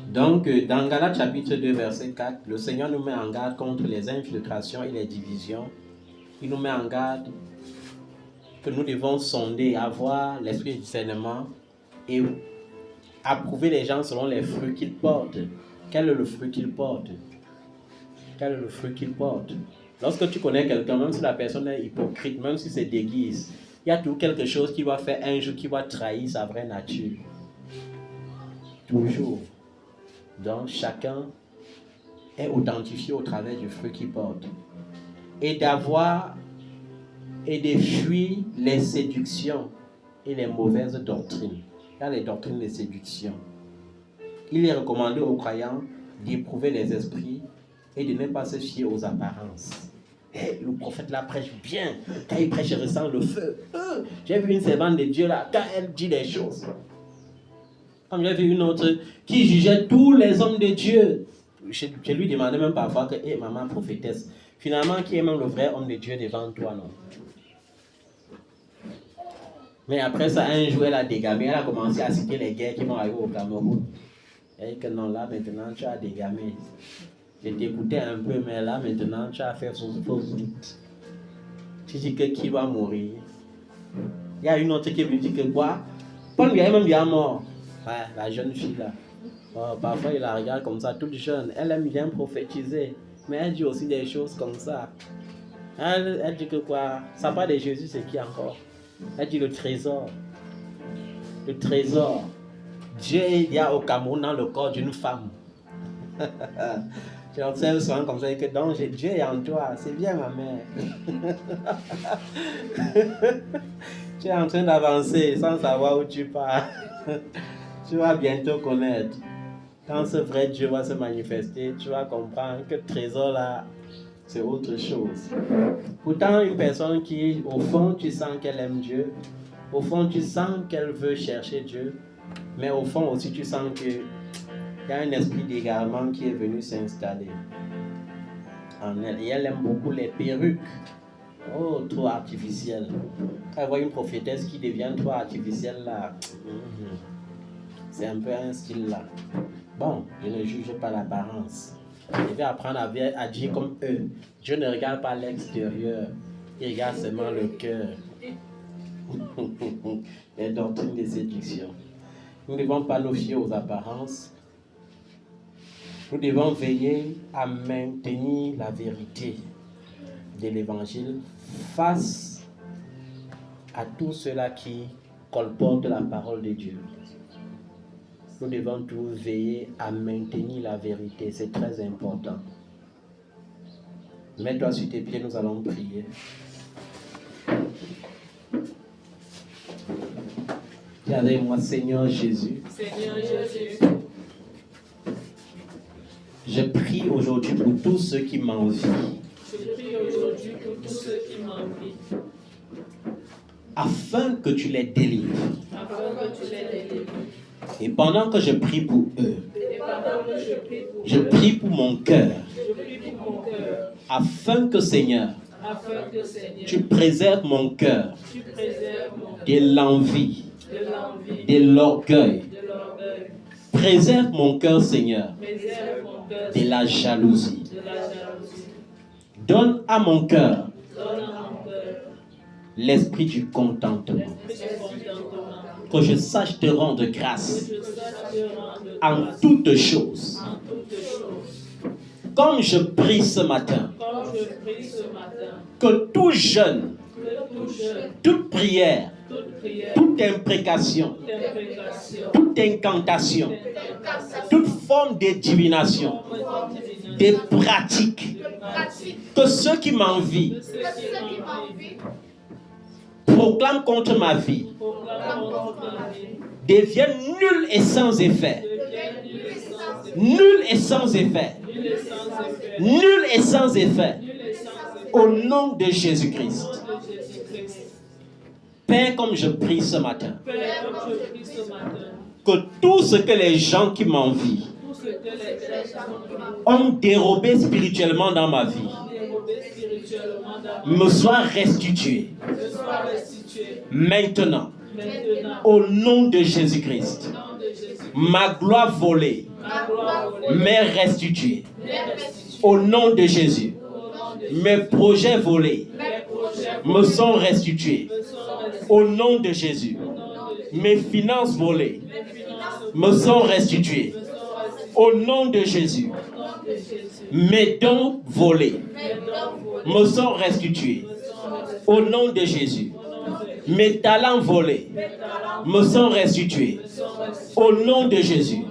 Donc, dans Galates chapitre 2, verset 4, le Seigneur nous met en garde contre les infiltrations et les divisions. Il nous met en garde que nous devons sonder, avoir l'esprit de discernement et approuver les gens selon les fruits qu'ils portent. Quel est le fruit qu'ils portent? Quel est le fruit qu'ils portent? Lorsque tu connais quelqu'un, même si la personne est hypocrite, même si c'est déguise, il y a toujours quelque chose qui va faire un jour qui va trahir sa vraie nature. Toujours. Donc chacun est authentifié au travers du fruit qu'il porte. Et d'avoir et de fuir les séductions et les mauvaises doctrines. Il y a les doctrines de séduction. Il est recommandé aux croyants d'éprouver les esprits et de ne pas se fier aux apparences. Hey, le prophète là prêche bien. Quand il prêche, je ressens le feu. J'ai vu une servante de Dieu là, quand elle dit des choses. Comme j'ai vu une autre qui jugeait tous les hommes de Dieu. Je lui demandais même parfois que, hey, maman prophétesse, finalement, qui est même le vrai homme de Dieu devant toi, non? Mais après ça, un jour, elle a dégamé, elle a commencé à citer les guerres qui vont arriver au Cameroun. Elle dit que non, là, maintenant, tu as dégamé. Je t'écoutais un peu, mais là, maintenant, tu as fait fausse route. Tu dis que qui va mourir? Il y a une autre qui me dit que quoi? Paul lui a même bien mort. Ouais, la jeune fille là. Oh, parfois, il la regarde comme ça, toute jeune. Elle aime bien prophétiser. Mais elle dit aussi des choses comme ça. Elle dit que quoi? Ça parle de Jésus, c'est qui encore? Elle dit le trésor. Le trésor. Dieu il y a au Cameroun dans le corps d'une femme. J'observe souvent comme ça que donc Dieu est en toi. C'est bien ma mère. Tu es en train d'avancer sans savoir où tu pars. Tu vas bientôt connaître. Quand ce vrai Dieu va se manifester, tu vas comprendre que le trésor là, c'est autre chose. Pourtant, une personne qui, au fond, tu sens qu'elle aime Dieu, au fond, tu sens qu'elle veut chercher Dieu, mais au fond aussi, tu sens qu'il y a un esprit d'égarement qui est venu s'installer en elle. Et elle aime beaucoup les perruques. Oh, trop artificielles. Quand elle voit une prophétesse qui devient trop artificielle, là, c'est un peu un style là. Bon, je ne juge pas l'apparence. Je vais apprendre à dire comme eux. Dieu ne regarde pas l'extérieur, il regarde seulement le cœur. Les doctrines de séduction. Nous ne devons pas nous fier aux apparences. Nous devons veiller à maintenir la vérité de l'évangile face à tout cela qui colporte la parole de Dieu. Nous devons tous veiller à maintenir la vérité, c'est très important. Mets-toi sur tes pieds, nous allons prier. Dis avec moi, Seigneur Jésus. Seigneur Jésus. Je prie aujourd'hui pour tous ceux qui m'envient. Je prie aujourd'hui pour tous ceux qui m'envient. Afin que tu les délivres. Afin que tu les délivres. Et pendant que je prie pour eux, Et pendant que je prie pour mon cœur. je prie pour mon cœur. Afin que, Seigneur, Afin que, Seigneur, tu préserves mon cœur tu préserves mon cœur de l'envie, de l'envie, de l'orgueil. de l'orgueil. Préserve mon cœur, Seigneur, Préserve mon cœur de la jalousie. de la jalousie. Donne à mon cœur Donne à mon cœur l'esprit du contentement. l'esprit de contentement. Que je sache te rendre grâce Que je sache te rendre en grâce toutes choses. en toutes choses. Comme je prie ce matin, Comme je prie ce matin, que tout jeûne, que tout jeûne, toute prière, toute prière, toute imprécation, toute imprécation, toute incantation, toute forme de divination, des pratiques, que ceux qui m'envient proclament contre ma vie, devienne nul et sans effet. Nul et sans effet. Nul et sans effet. Au nom de Jésus-Christ. Père, comme je prie ce matin, que tout ce que les gens qui m'envient ont dérobé spirituellement dans ma vie me soit restitué maintenant au nom de Jésus-Christ. Ma gloire volée m'est restituée au nom de Jésus. Mes projets volés me sont restitués au nom de Jésus. Mes finances volées me sont restituées au nom de Jésus. Mes dons volés me sont restitués au nom de Jésus. Mes talents volés me sont restitués au nom de Jésus.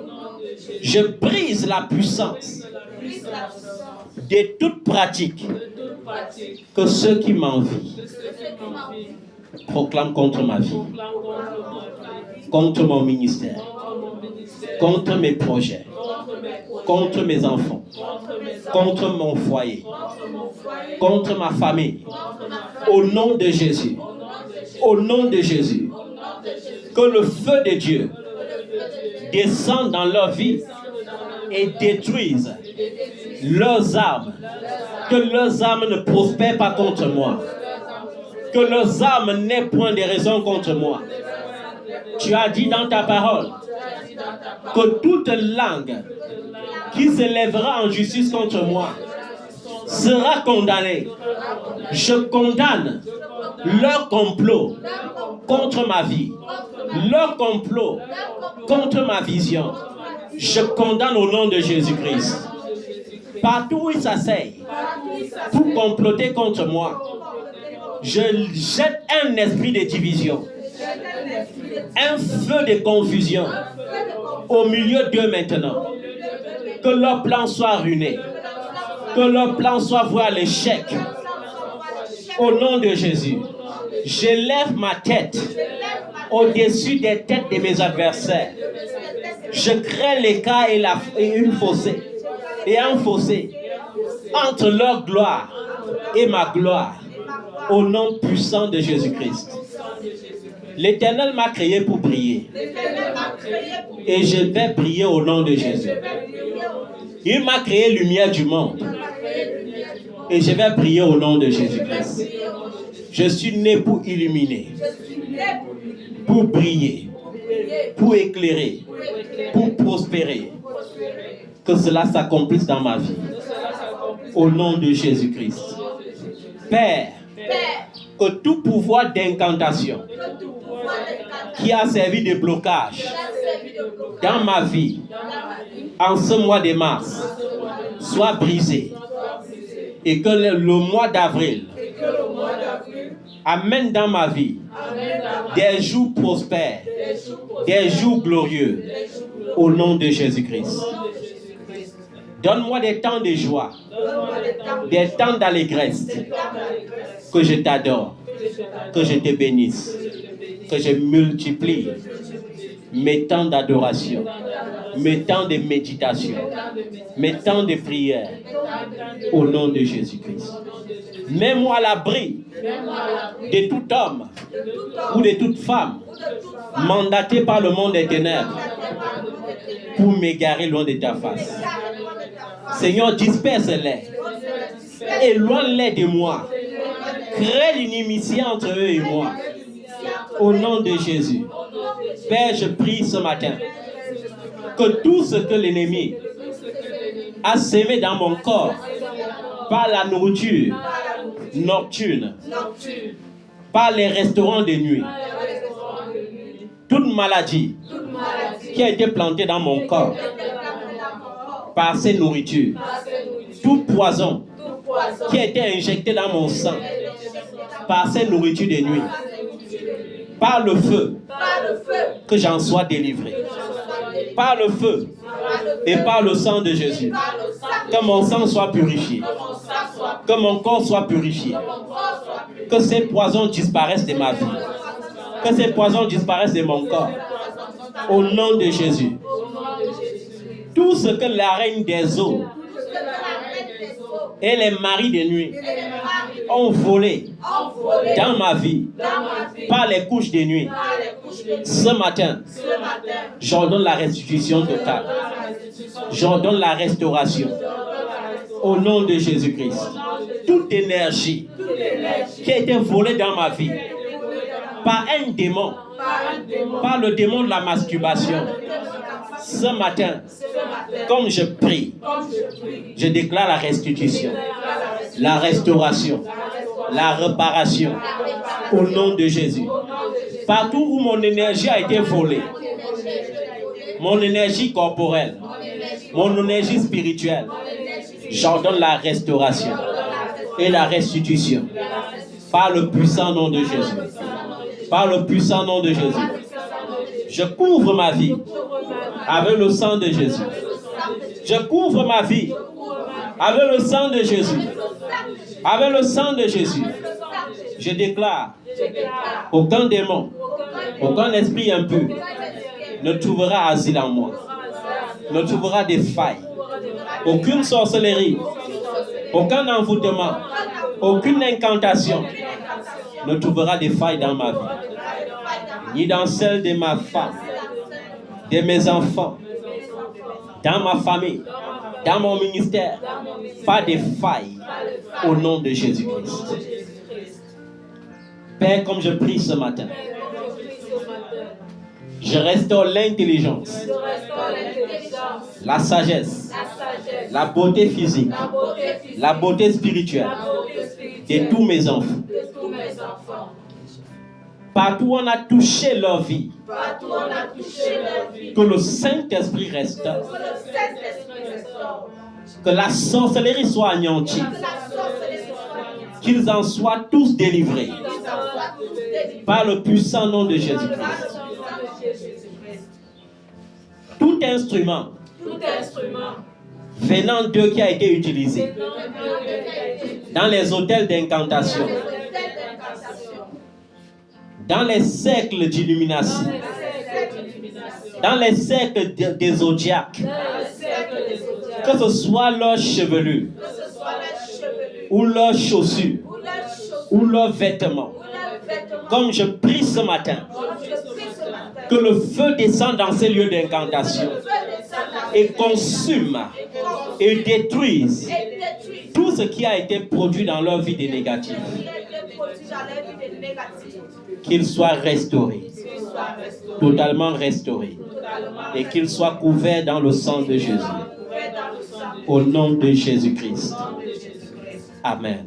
Je brise la puissance de toute pratique que ceux qui m'envient proclament contre ma vie, contre mon ministère, contre mes projets, contre mes enfants, contre mon foyer, contre ma famille. Au nom de Jésus, au nom de Jésus, que le feu de Dieu descende dans leur vie et détruise leurs armes. Que leurs armes ne prospèrent pas contre moi. Que leurs armes n'aient point de raison contre moi. Tu as dit dans ta parole que toute langue qui se lèvera en justice contre moi sera condamnée. Je condamne leur complot contre ma vie, leur complot contre ma vision. Je condamne au nom de Jésus-Christ. Partout où ils s'asseyent pour comploter contre moi, je jette un esprit de division, un feu de confusion au milieu d'eux maintenant. Que leur plan soit ruiné, que leur plan soit voué à l'échec. Au nom de Jésus, j'élève ma tête au-dessus des têtes de mes adversaires. Je crée l'écart et un fossé entre leur gloire et ma gloire, au nom puissant de Jésus-Christ. L'Éternel m'a créé pour briller, et je vais briller au nom de Jésus. Il m'a créé lumière du monde, et je vais briller au nom de Jésus-Christ. Je suis né pour illuminer, pour briller, pour éclairer, pour prospérer. Que cela s'accomplisse dans ma vie. Au nom de Jésus-Christ. Père, que tout pouvoir d'incantation qui a servi de blocage dans ma vie en ce mois de mars soit brisé. Et que le mois d'avril amène dans ma vie des jours prospères, des jours glorieux. Au nom de Jésus-Christ. Donne-moi des temps de joie, des temps d'allégresse, que je t'adore, que je te bénisse, que je multiplie mes temps d'adoration, mes temps de méditation, mes temps de prière, au nom de Jésus-Christ. Mets-moi à l'abri de tout homme ou de toute femme mandaté par le monde des ténèbres pour m'égarer loin de ta face. Seigneur, disperse-les, éloigne-les de moi, crée l'inimitié entre eux et moi. Au nom de Jésus. Père, je prie ce matin que tout ce que l'ennemi a sémé dans mon corps par la nourriture nocturne, par les restaurants de nuit, toute maladie qui a été plantée dans mon corps par ces nourritures, tout poison qui a été injecté dans mon sang par ces nourritures de nuit, par le feu, que j'en sois délivré, par le feu et par le sang de Jésus, que mon sang soit purifié, que mon corps soit purifié, que ces poisons disparaissent de ma vie, que ces poisons disparaissent de mon corps, Au nom de Jésus. Tout ce que la reine des eaux et les maris de nuit ont volé dans ma vie par les couches de nuit. Ce matin, j'ordonne la restitution totale. J'ordonne la restauration. Au nom de Jésus-Christ. Toute énergie qui a été volée dans ma vie par un démon, par le démon de la masturbation, ce matin, comme je prie, je déclare la restitution, la restauration, la réparation, au nom de Jésus. Partout où mon énergie a été volée, mon énergie corporelle, mon énergie spirituelle, j'ordonne la restauration et la restitution par le puissant nom de Jésus. Par le puissant nom de Jésus. Je couvre ma vie avec le sang de Jésus. Je couvre ma vie avec le sang de Jésus. Avec le sang de Jésus. Je déclare aucun démon, aucun esprit impur ne trouvera asile en moi. Ne trouvera des failles. Aucune sorcellerie, aucun envoûtement, aucune incantation ne trouvera des failles dans ma vie, ni dans celle de ma femme, de mes enfants, dans ma famille, dans mon ministère. Pas de failles au nom de Jésus-Christ. Père, comme je prie ce matin, je restaure l'intelligence, la sagesse, la beauté physique, la beauté spirituelle de tous mes enfants. Partout où on a touché leur vie, que le Saint-Esprit restaure, que la sorcellerie soit anéantie, qu'ils en soient tous délivrés par le puissant nom de Jésus-Christ. Tout instrument venant d'eux qui a été utilisé dans les hôtels d'incantation, dans les cercles d'illumination, dans les cercles des zodiaques, que ce soit leur chevelure, ou leurs chaussures, ou leurs vêtements, comme je prie ce matin, que le feu descende dans ces lieux d'incantation et consume et détruise tout ce qui a été produit dans leur vie de négatif. Qu'ils soient restaurés, totalement restaurés, et qu'ils soient couverts dans le sang de Jésus. Au nom de Jésus-Christ. Amen.